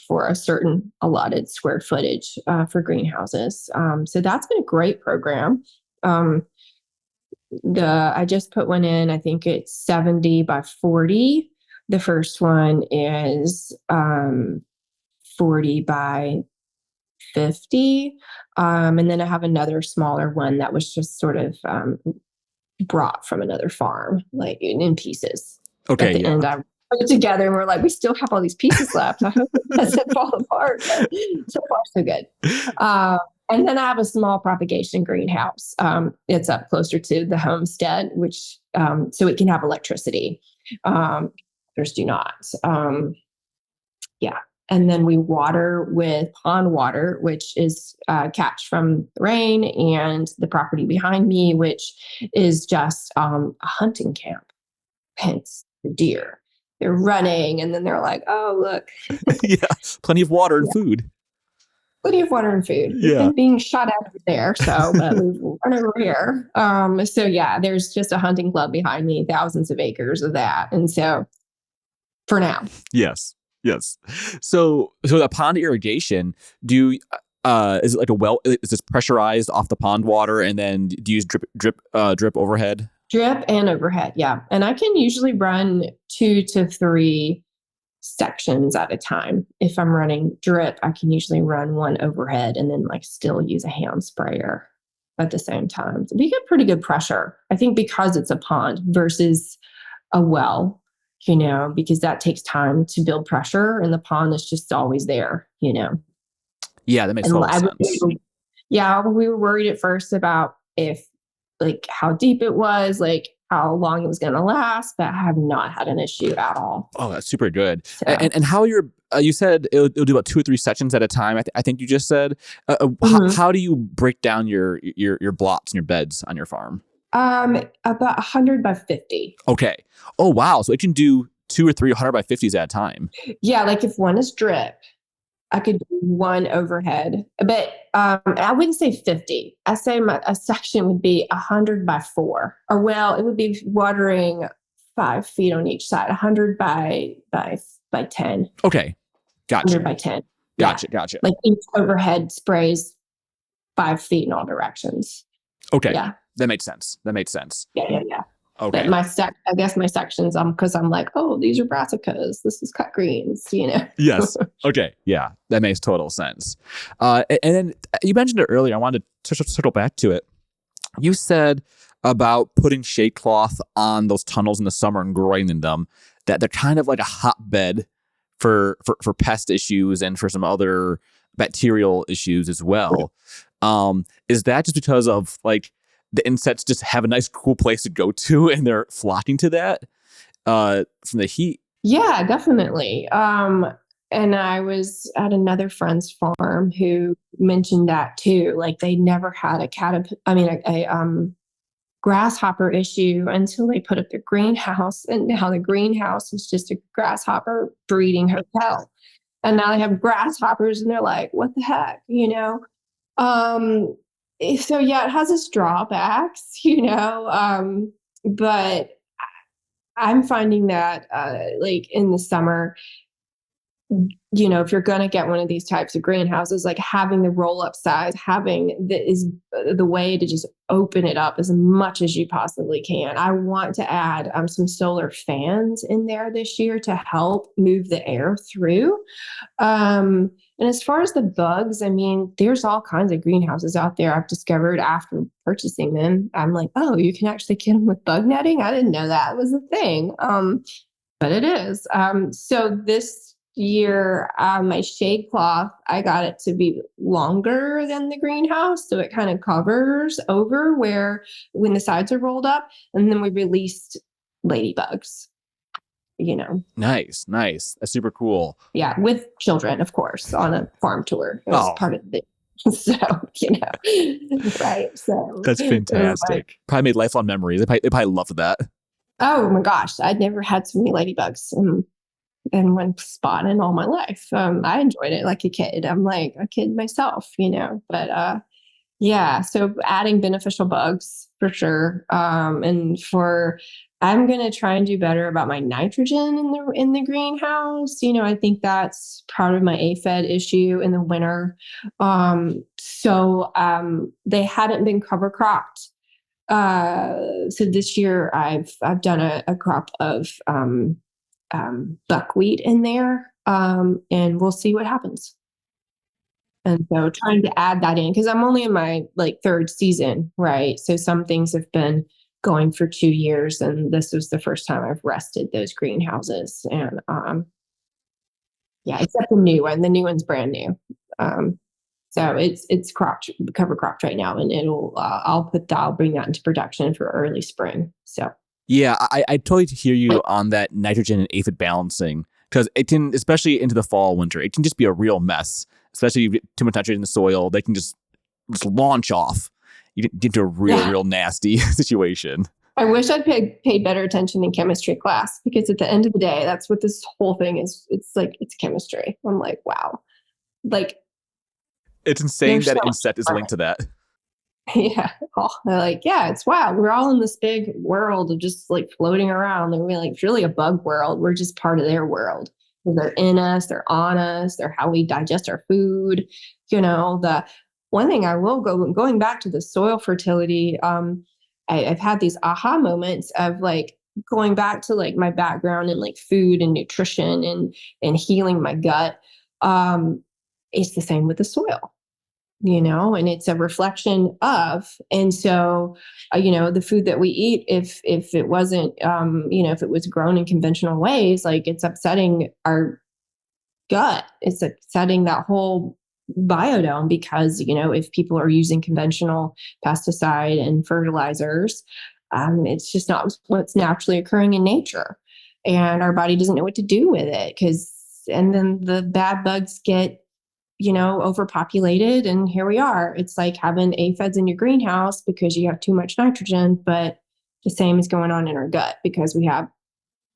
for a certain allotted square footage for greenhouses. So that's been a great program. I just put one in, I think it's 70 by 40. The first one is 40 by 50. And then I have another smaller one that was just sort of brought from another farm, like in pieces. Okay. At the end, I put it together and we're like, we still have all these pieces left. I hope it doesn't fall apart. But so far, so good. And then I have a small propagation greenhouse. It's up closer to the homestead, which so it can have electricity. Others do not. Yeah. And then we water with pond water, which is catch from the rain, and the property behind me, which is just a hunting camp, hence the deer. they're running, and then they're like, oh, look. Yeah, plenty of water and food. Plenty of water and food. We've been being shot out of there, so but we've run over here. So yeah, there's just a hunting club behind me, thousands of acres of that. And so for now. Yes. So the pond irrigation, is it like a well? Is this pressurized off the pond water, and then do you use drip overhead? Drip and overhead, yeah. And I can usually run 2 to 3 sections at a time. If I'm running drip, I can usually run one overhead and then like still use a hand sprayer at the same time. So we get pretty good pressure, I think, because it's a pond versus a well, because that takes time to build pressure, and the pond is just always there, Yeah, that makes total sense. Yeah, we were worried at first about how deep it was, how long it was going to last, but I have not had an issue at all. Oh, that's super good. So. And how you said it'll do about 2 or 3 sections at a time. I think you just said. How do you break down your blots and your beds on your farm? About 100 by 50. Okay. Oh, wow. So it can do 2 or 3 100 by 50s at a time. Yeah, if one is drip, I could do one overhead, but I wouldn't say 50. I say a section would be 100 by 4, or it would be watering 5 feet on each side, 100 by 10. Okay, gotcha. 100 by 10. Gotcha. Each overhead sprays 5 feet in all directions. Okay. Yeah. That makes sense. Yeah. Okay. But I guess my sections, because I'm like, oh, these are brassicas. This is cut greens, Yes. Okay. Yeah. That makes total sense. And then you mentioned it earlier. I wanted to circle back to it. You said about putting shade cloth on those tunnels in the summer and growing in them, that they're kind of like a hotbed for pest issues and for some other bacterial issues as well. Is that just because of the insects just have a nice, cool place to go to, and they're flocking to that from the heat? Yeah, definitely. And I was at another friend's farm who mentioned that too. They never had a grasshopper issue until they put up their greenhouse, and now the greenhouse is just a grasshopper breeding hotel. And now they have grasshoppers, and they're like, what the heck, So yeah, it has its drawbacks, but I'm finding that in the summer, if you're going to get one of these types of greenhouses, having the roll up size, having is the way to just open it up as much as you possibly can. I want to add some solar fans in there this year to help move the air through. And as far as the bugs, there's all kinds of greenhouses out there I've discovered after purchasing them. I'm like, oh, you can actually get them with bug netting. I didn't know that was a thing. But it is. So this year, my shade cloth, I got it to be longer than the greenhouse. So it kind of covers over when the sides are rolled up. And then we released ladybugs. Nice. That's super cool. Yeah, with children, of course, on a farm tour. It was part of the so, right. So that's fantastic. Probably made lifelong memories. They probably loved that. Oh my gosh, I'd never had so many ladybugs in one spot in all my life. I enjoyed it like a kid. I'm like a kid myself, but yeah, so adding beneficial bugs for sure. I'm going to try and do better about my nitrogen in the greenhouse. I think that's part of my aphid issue in the winter. So they hadn't been cover cropped. So this year I've done a crop of buckwheat in there, and we'll see what happens. And so trying to add that in, because I'm only in my 3rd season, right? So some things have been going for 2 years, and this was the first time I've rested those greenhouses. And except the new one. The new one's brand new. So it's cover cropped right now, and I'll bring that into production for early spring. So yeah, I totally hear you on that nitrogen and aphid balancing, because it can, especially into the fall, winter, it can just be a real mess. Especially if you get too much nitrogen in the soil, they can just launch off. You get into a real nasty situation. I wish I'd paid better attention in chemistry class, because at the end of the day, that's what this whole thing is. It's like, it's chemistry. I'm like, wow. Like, It's insane that insect is linked to that. Yeah. Oh, they're like, yeah, it's wild. We're all in this big world of just like floating around. They're like, it's really a bug world. We're just part of their world. They're in us, they're on us, they're how we digest our food. The one thing I will going back to the soil fertility, I've had these aha moments of like going back to like my background in like food and nutrition and healing my gut. It's the same with the soil. And it's a reflection of. And so, the food that we eat, if it wasn't, if it was grown in conventional ways, like it's upsetting our gut, it's upsetting that whole biodome, because, if people are using conventional pesticide and fertilizers, it's just not what's naturally occurring in nature. And our body doesn't know what to do with it, and then the bad bugs get overpopulated, and here we are. It's like having aphids in your greenhouse because you have too much nitrogen, but the same is going on in our gut because we have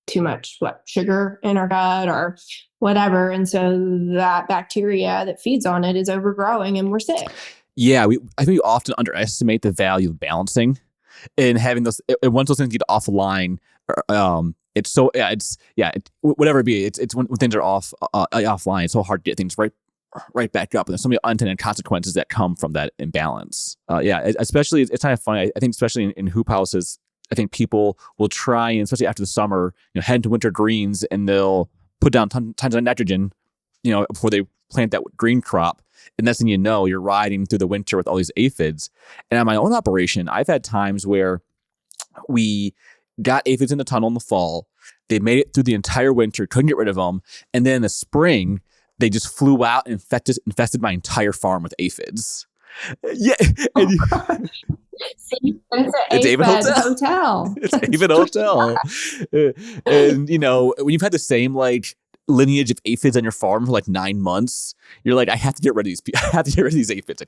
too much sugar in our gut or whatever. And so that bacteria that feeds on it is overgrowing and we're sick. Yeah, I think we often underestimate the value of balancing and having those. Once those things get offline, it's so whatever it be. It's when things are offline. It's so hard to get things right back up, and there's so many unintended consequences that come from that imbalance. Especially it's kind of funny. I think especially in hoop houses, I think people will try, and especially after the summer, head into winter greens, and they'll put down tons of nitrogen, before they plant that green crop. And next thing you know, you're riding through the winter with all these aphids. And on my own operation, I've had times where we got aphids in the tunnel in the fall. They made it through the entire winter, couldn't get rid of them, and then in the spring, they just flew out and infested my entire farm with aphids. Yeah. See, it's Aphid Hotel. It's Aphid Hotel. And, when you've had the same lineage of aphids on your farm for 9 months, you're like, I have to get rid of these. I have to get rid of these aphids.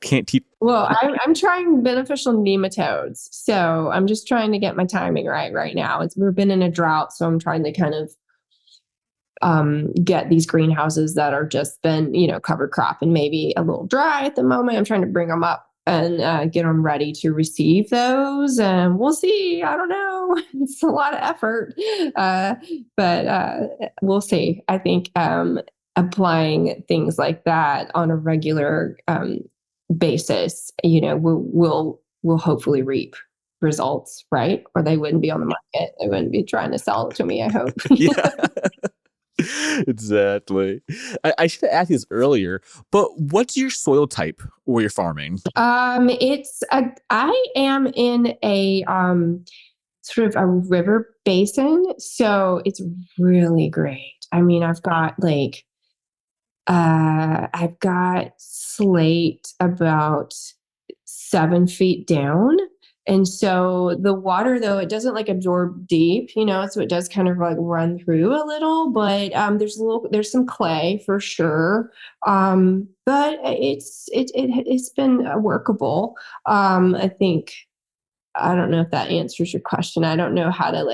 Can't keep. Well, I'm trying beneficial nematodes. So I'm just trying to get my timing right now. We've been in a drought. So I'm trying to kind of get these greenhouses that are just been, cover crop and maybe a little dry at the moment. I'm trying to bring them up and get them ready to receive those. And we'll see. I don't know. It's a lot of effort, but we'll see. I think applying things like that on a regular basis, we'll hopefully reap results, right? Or they wouldn't be on the market. They wouldn't be trying to sell it to me, I hope. Yeah. Exactly. I should have asked you this earlier, but what's your soil type where you're farming? I am in a sort of a river basin, so it's really great. I mean, I've got slate about 7 feet down. And so the water, though, it doesn't absorb deep, so it does kind of run through a little, but there's some clay for sure. But it's been workable. I think, I don't know if that answers your question. I don't know how to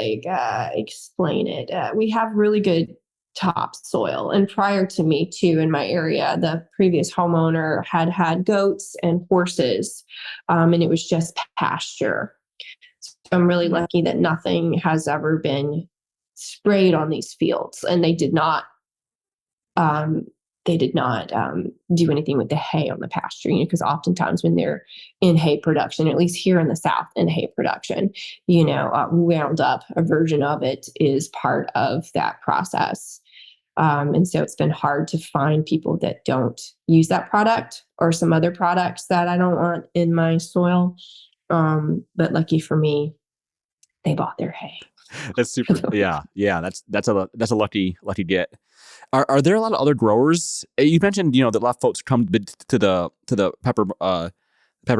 explain it. We have really good topsoil. And prior to me too, in my area, the previous homeowner had goats and horses, and it was just pasture. So I'm really lucky that nothing has ever been sprayed on these fields, and they did not do anything with the hay on the pasture, because oftentimes when they're in hay production, at least here in the South, in hay production, Roundup, a version of it, is part of that process. And so it's been hard to find people that don't use that product or some other products that I don't want in my soil. But lucky for me, they bought their hay. That's super. Yeah. That's a lucky get. Are there a lot of other growers? You mentioned, that a lot of folks come to the pepper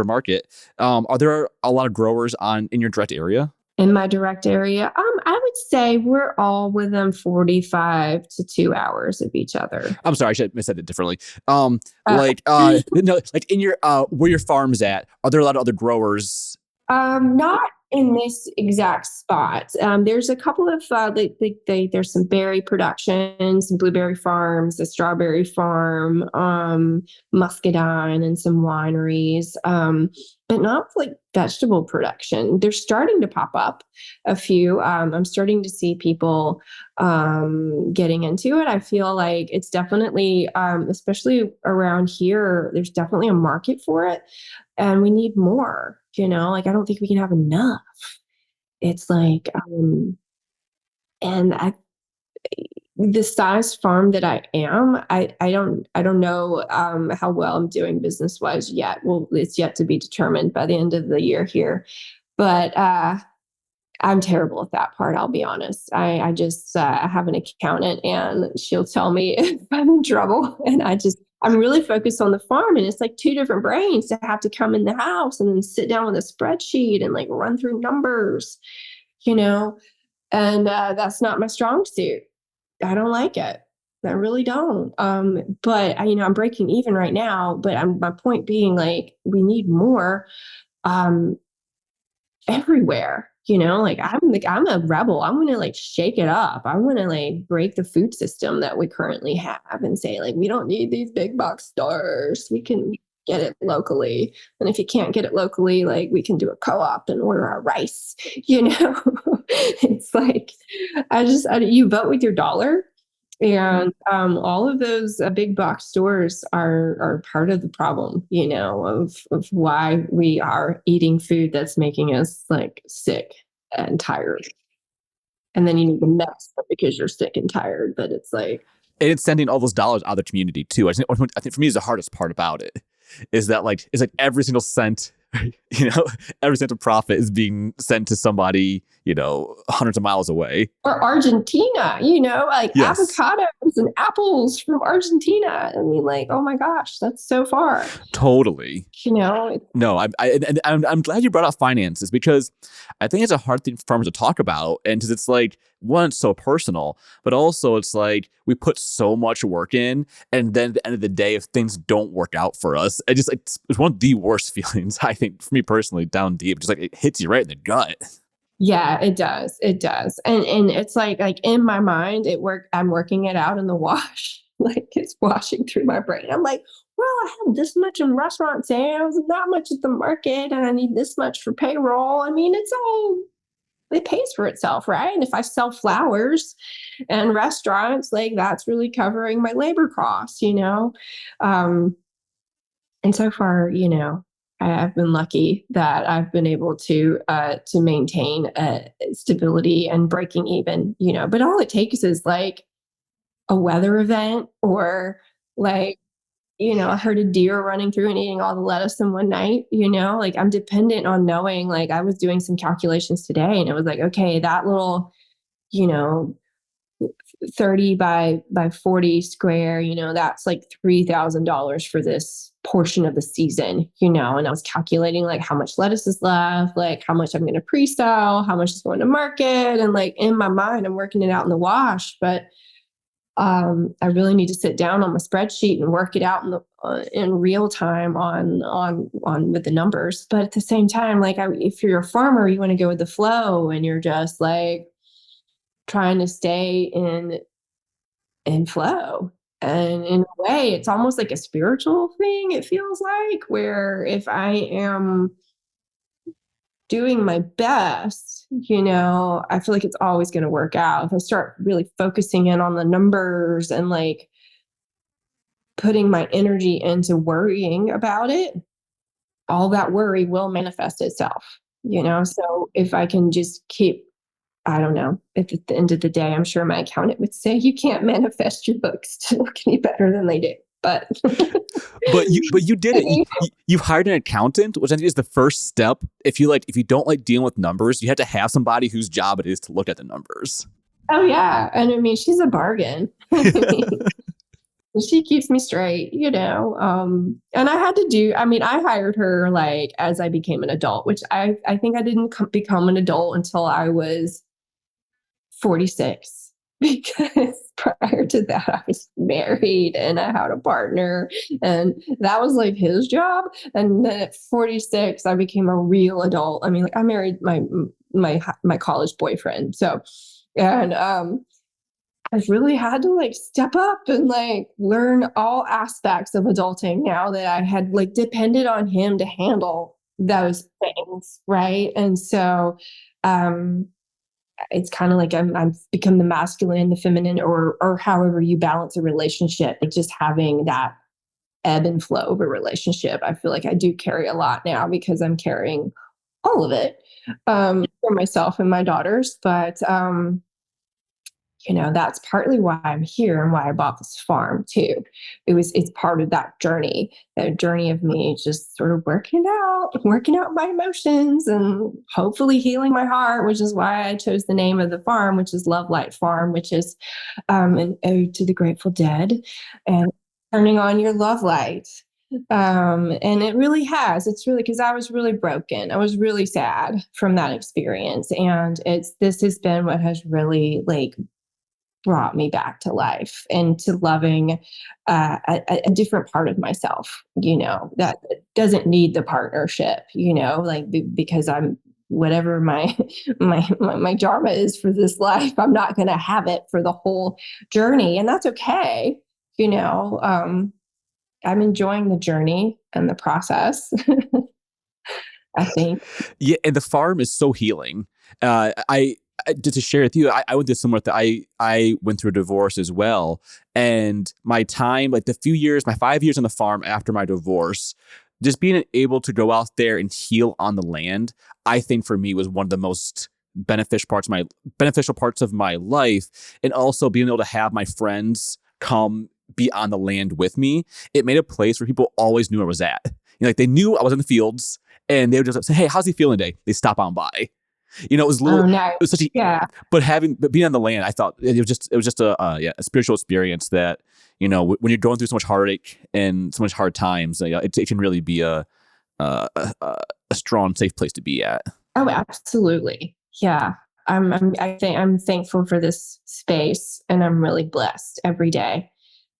market. Are there a lot of growers in your direct area? In my direct area, I would say we're all within 45 to 2 hours of each other. I'm sorry, I should have said it differently. No, in your where your farm's at, are there a lot of other growers? Not in this exact spot. There's a couple of there's some berry production, some blueberry farms, a strawberry farm, muscadine, and some wineries, but not like vegetable production. They're starting to pop up a few. I'm starting to see people getting into it. I feel like it's definitely, especially around here, there's definitely a market for it. And we need more, like, I don't think we can have enough. It's like, and the size farm that I am, I don't know, how well I'm doing business wise yet. Well, it's yet to be determined by the end of the year here, but, I'm terrible at that part. I'll be honest. I just have an accountant and she'll tell me if I'm in trouble. And I'm really focused on the farm. And it's like two different brains to have to come in the house and then sit down with a spreadsheet and like run through numbers, and that's not my strong suit. I don't like it. I really don't. But I'm breaking even right now, but my point being, like, we need more. Everywhere, like I'm a rebel. I'm going to like shake it up. I want to like break the food system that we currently have and say, like, we don't need these big box stores. We can get it locally. And if you can't get it locally, like, we can do a co-op and order our rice, it's like, you vote with your dollar. And all of those big box stores are part of the problem, of why we are eating food that's making us like sick and tired. And then you need to mess up because you're sick and tired. But it's like, and it's sending all those dollars out of the community too. I think for me is the hardest part about it is that, like, it's like every single cent, every cent of profit is being sent to somebody, hundreds of miles away. Or Argentina, like, yes, avocados and apples from Argentina. I mean, like, oh my gosh, that's so far. Totally. No, I'm glad you brought up finances, because I think it's a hard thing for farmers to talk about. And because it's like, one, it's so personal, but also it's like we put so much work in, and then at the end of the day, if things don't work out for us, it's one of the worst feelings, I think, for me personally, down deep. Just like, it hits you right in the gut. Yeah, it does. It does. And it's like in my mind, I'm working it out in the wash. Like, it's washing through my brain. I'm like, well, I have this much in restaurant sales and that much at the market, and I need this much for payroll. I mean, it pays for itself, right? And if I sell flowers and restaurants, like, that's really covering my labor costs, and so far, I've been lucky that I've been able to maintain stability and breaking even, but all it takes is like a weather event, or like, I heard a deer running through and eating all the lettuce in one night, like, I'm dependent on knowing, like, I was doing some calculations today and it was like, okay, that little, 30 by 40 square, that's like $3,000 for this portion of the season, and I was calculating like how much lettuce is left, like how much I'm going to pre-sell, how much is going to market. And like, in my mind, I'm working it out in the wash, but I really need to sit down on my spreadsheet and work it out in real time on with the numbers. But at the same time, like, if you're a farmer, you want to go with the flow, and you're just like trying to stay in flow. And in a way, it's almost like a spiritual thing, it feels like, where if I am doing my best, I feel like it's always going to work out. If I start really focusing in on the numbers and like putting my energy into worrying about it, all that worry will manifest itself, So if I can just keep, I don't know, at the end of the day, I'm sure my accountant would say you can't manifest your books to look any better than they do. But but you did it. You hired an accountant, which I think is the first step. If you don't like dealing with numbers, you have to have somebody whose job it is to look at the numbers. Oh yeah, and I mean, she's a bargain. She keeps me straight, and I had to do, I hired her like as I became an adult, which I think I didn't become an adult until I was 46. because prior to that, I was married and I had a partner, and that was like his job. And then at 46, I became a real adult. I mean, like I married my college boyfriend. So, and I've really had to like step up and like learn all aspects of adulting now that I had like depended on him to handle those things. Right. And so, um, it's kind of like I'm become the masculine and the feminine, or however you balance a relationship, like just having that ebb and flow of a relationship. I feel like I do carry a lot now because I'm carrying all of it for myself and my daughters. But that's partly why I'm here and why I bought this farm too. It's part of that journey of me just sort of working out my emotions and hopefully healing my heart, which is why I chose the name of the farm, which is Lovelight Farm, which is an ode to the Grateful Dead and turning on your love light. And it really has. It's really because I was really broken. I was really sad from that experience. And this has been what has really like brought me back to life and to loving a different part of myself, that doesn't need the partnership, like because I'm whatever my dharma is for this life, I'm not going to have it for the whole journey. And that's okay. I'm enjoying the journey and the process. I think. Yeah. And the farm is so healing. Just to share with you, I went through similar. I went through a divorce as well, and my time, like my 5 years on the farm after my divorce, just being able to go out there and heal on the land, I think for me was one of the most beneficial parts of my life, and also being able to have my friends come be on the land with me. It made a place where people always knew where I was at. Like they knew I was in the fields, and they would just say, "Hey, how's he feeling today?" They stop on by. It was little. Oh, nice. It was such a but being on the land, I thought it was just a spiritual experience that when you're going through so much heartache and so much hard times, it can really be a strong, safe place to be at. Oh, absolutely. Yeah. I'm thankful for this space, and I'm really blessed every day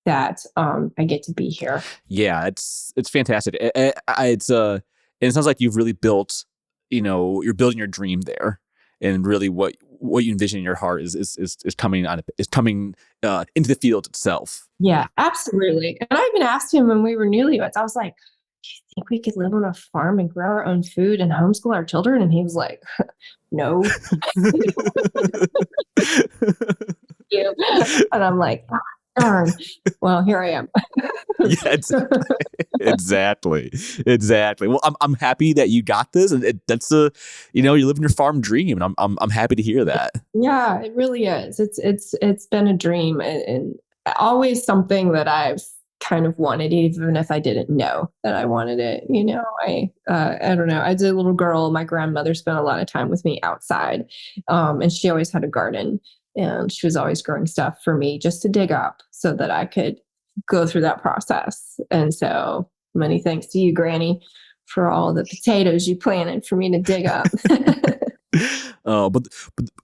that I get to be here. Yeah, it's fantastic. It sounds like you've really built. You're building your dream there, and really what you envision in your heart is coming into the field itself. Yeah, absolutely. And I even asked him when we were newlyweds, I was like, "Do you think we could live on a farm and grow our own food and homeschool our children?" And he was like, "No." And I'm like, oh, darn. Well, here I am. Yeah, exactly. Well, I'm happy that you got this, and that's you're living your farm dream, and I'm happy to hear that. Yeah, it really is. It's been a dream, and always something that I've kind of wanted, even if I didn't know that I wanted it. I don't know. As a little girl, my grandmother spent a lot of time with me outside, and she always had a garden, and she was always growing stuff for me just to dig up so that I could go through that process. And so many thanks to you, Granny, for all the potatoes you planted for me to dig up. But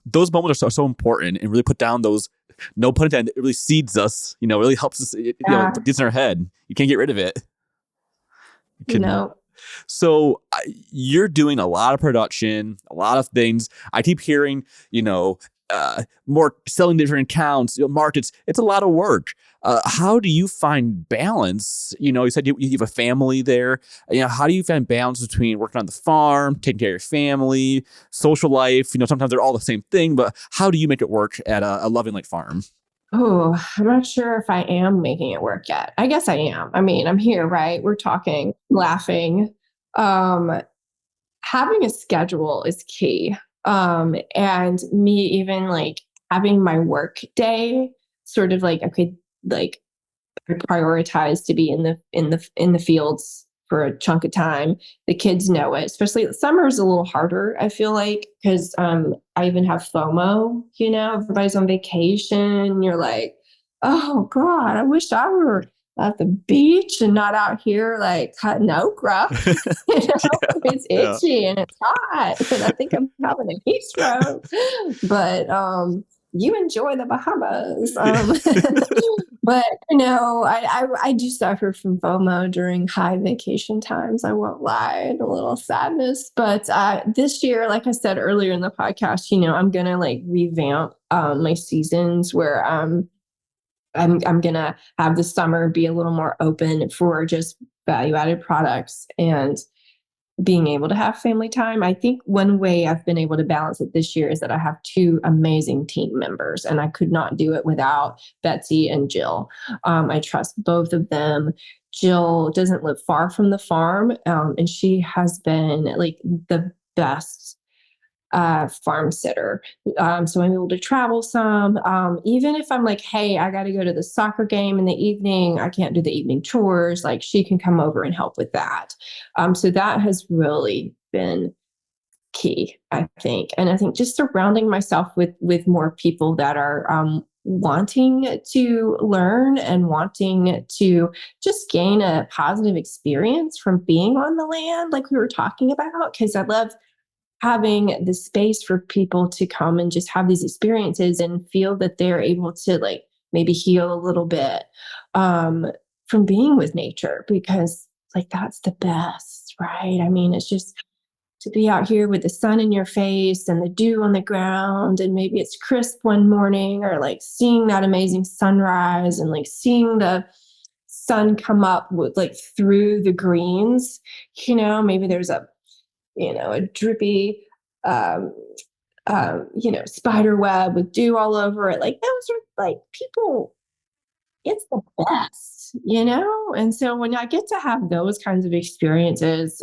those moments are so important, and really put down those, no pun intended, it really seeds us, really helps us, gets in our head. You can't get rid of it. So you're doing a lot of production, a lot of things. I keep hearing, more selling different accounts, markets. It's a lot of work. How do you find balance? You said you have a family there. How do you find balance between working on the farm, taking care of your family, social life? Sometimes they're all the same thing, but how do you make it work at a Lovelight farm? Oh, I'm not sure if I am making it work yet. I guess I am. I mean, I'm here, right? We're talking, laughing. Having a schedule is key. And me even like having my work day sort of like, okay, like I prioritize to be in the fields for a chunk of time. The kids know it, especially summer is a little harder, I feel like, because I even have FOMO, everybody's on vacation. You're like, oh God, I wish I were at the beach and not out here like cutting okra. It's itchy and it's hot, and I think I'm having a heat stroke. But you enjoy the Bahamas. But, I do suffer from FOMO during high vacation times. I won't lie, and a little sadness. But this year, like I said earlier in the podcast, I'm going to like revamp my seasons where I'm going to have the summer be a little more open for just value added products and being able to have family time. I think one way I've been able to balance it this year is that I have two amazing team members, and I could not do it without Betsy and Jill. I trust both of them. Jill doesn't live far from the farm, and she has been like the best farm sitter. So I'm able to travel some. Even if I'm like, hey, I got to go to the soccer game in the evening, I can't do the evening chores, like she can come over and help with that. So that has really been key, I think. And I think just surrounding myself with more people that are wanting to learn and wanting to just gain a positive experience from being on the land, like we were talking about, because I love having the space for people to come and just have these experiences and feel that they're able to like maybe heal a little bit from being with nature, because like that's the best, right? I mean, it's just to be out here with the sun in your face and the dew on the ground, and maybe it's crisp one morning, or like seeing that amazing sunrise and like seeing the sun come up with like through the greens. Maybe there's a drippy, spider web with dew all over it. Like those are like people, it's the best, And so when I get to have those kinds of experiences,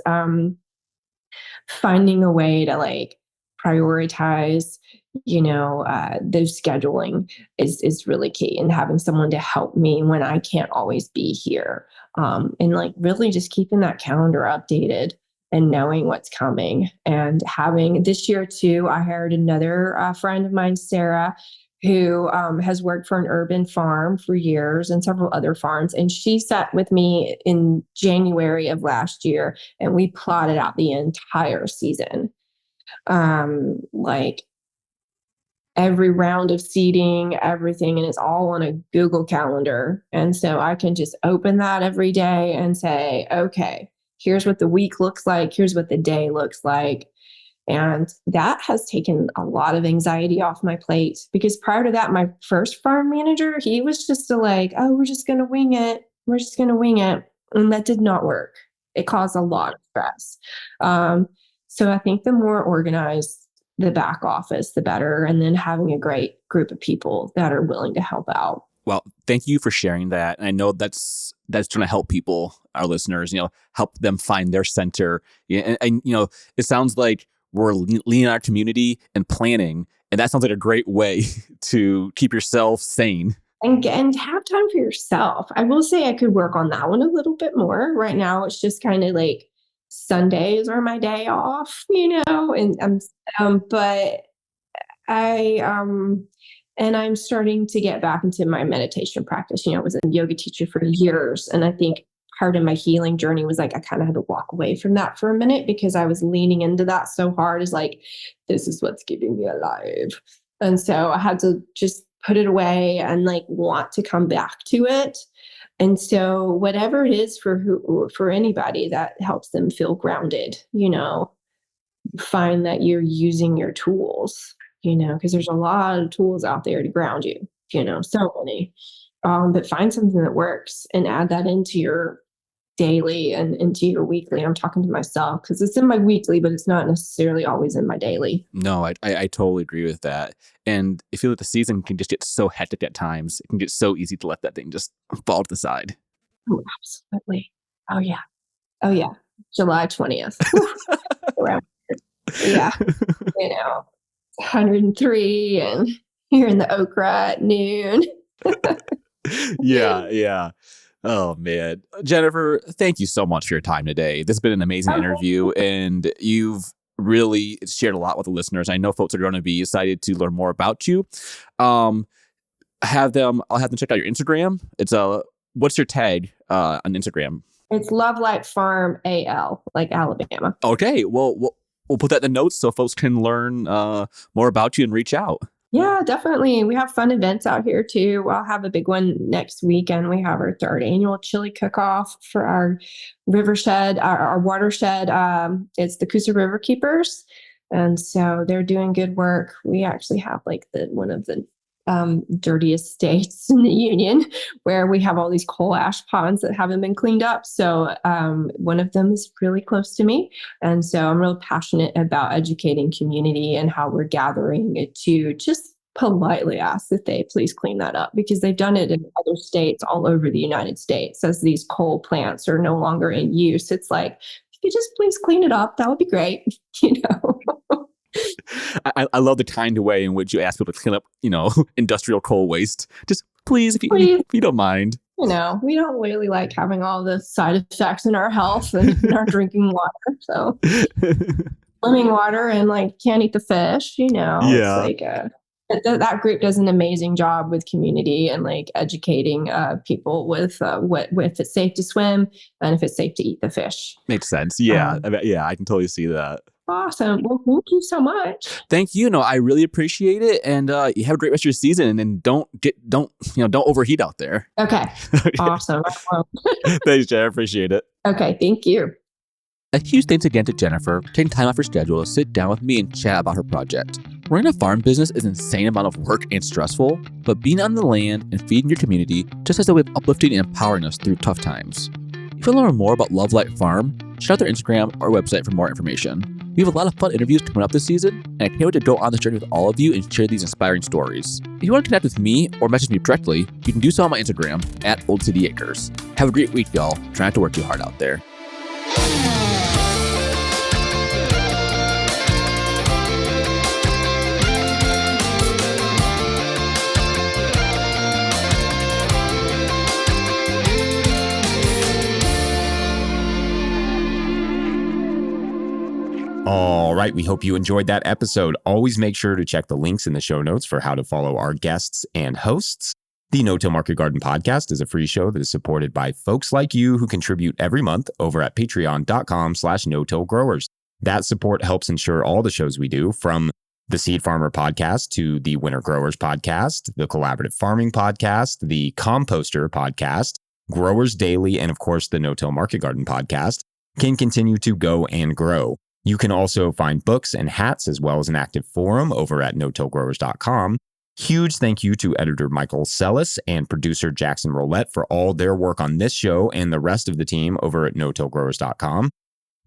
finding a way to like prioritize, those scheduling is really key, and having someone to help me when I can't always be here. And like really just keeping that calendar updated and knowing what's coming. And having this year too, I hired another friend of mine, Sarah, who has worked for an urban farm for years and several other farms. And she sat with me in January of last year, and we plotted out the entire season. Like every round of seeding, everything, and it's all on a Google Calendar. And so I can just open that every day and say, okay, here's what the week looks like. Here's what the day looks like. And that has taken a lot of anxiety off my plate, because prior to that, my first farm manager, he was just like, oh, we're just going to wing it. We're just going to wing it. And that did not work. It caused a lot of stress. So I think the more organized the back office, the better. And then having a great group of people that are willing to help out. Well, thank you for sharing that. And I know that's going to help people, our listeners, help them find their center. And it sounds like we're leaning on our community and planning. And that sounds like a great way to keep yourself sane. And have time for yourself. I will say I could work on that one a little bit more. Right now, it's just kind of like Sundays are my day off, and but I'm starting to get back into my meditation practice. I was a yoga teacher for years, and I think part of my healing journey was like I kind of had to walk away from that for a minute, because I was leaning into that so hard. Is like, this is what's keeping me alive. And so I had to just put it away and like want to come back to it. And so whatever it is for anybody that helps them feel grounded, find that you're using your tools, because there's a lot of tools out there to ground you, so many. But find something that works and add that into your daily and into your weekly. I'm talking to myself because it's in my weekly, but it's not necessarily always in my daily. No, I totally agree with that. And I feel like the season can just get so hectic at times. It can get so easy to let that thing just fall to the side. Oh, absolutely. Oh, yeah. July 20th. Yeah. 103 and you're in the okra at noon. Yeah. Oh, man. Jennifer, thank you so much for your time today. This has been an amazing interview, and you've really shared a lot with the listeners. I know folks are going to be excited to learn more about you. I'll have them check out your Instagram. It's what's your tag on Instagram? It's Lovelight Farm AL, like Alabama. Okay. Well, we'll put that in the notes so folks can learn more about you and reach out. Yeah, definitely. We have fun events out here too. I'll have a big one next weekend. We have our third annual chili cook-off for our rivershed, our watershed. It's the Coosa River Keepers. And so they're doing good work. We actually have like one of the dirtiest states in the union where we have all these coal ash ponds that haven't been cleaned up. So one of them is really close to me. And so I'm real passionate about educating community and how we're gathering it to just politely ask that they please clean that up, because they've done it in other states all over the United States as these coal plants are no longer in use. It's like, if you just please clean it up, that would be great. I love the kind way in which you ask people to clean up, industrial coal waste. Just please, if you don't mind. We don't really like having all the side effects in our health and in our drinking water. So swimming water and can't eat the fish, Yeah. It's like that group does an amazing job with community and educating people with if it's safe to swim and if it's safe to eat the fish. Makes sense. Yeah. I can totally see that. Awesome. Well, thank you so much. Thank you. No, I really appreciate it. And you have a great rest of your season, and don't overheat out there. Okay. Awesome. Thanks, Jen. I appreciate it. Okay. Thank you. A huge thanks again to Jennifer for taking time off her schedule to sit down with me and chat about her project. Running a farm business is an insane amount of work and stressful, but being on the land and feeding your community just has a way of uplifting and empowering us through tough times. If you want to learn more about Lovelight Farm, check out their Instagram or website for more information. We have a lot of fun interviews coming up this season, and I can't wait to go on this journey with all of you and share these inspiring stories. If you want to connect with me or message me directly, you can do so on my Instagram at Old City Acres. Have a great week, y'all. Try not to work too hard out there. All right, we hope you enjoyed that episode. Always make sure to check the links in the show notes for how to follow our guests and hosts. The No-Till Market Garden podcast is a free show that is supported by folks like you who contribute every month over at patreon.com/no-till-growers. That support helps ensure all the shows we do, from the Seed Farmer podcast to the Winter Growers podcast, the Collaborative Farming podcast, the Composter podcast, Growers Daily, and of course the No-Till Market Garden podcast, can continue to go and grow. You can also find books and hats as well as an active forum over at no-tillgrowers.com. Huge thank you to editor Michael Sellis and producer Jackson Roulette for all their work on this show and the rest of the team over at no-tillgrowers.com.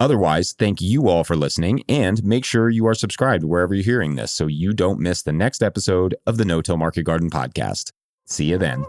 Otherwise, thank you all for listening, and make sure you are subscribed wherever you're hearing this so you don't miss the next episode of the No-Till Market Garden podcast. See you then.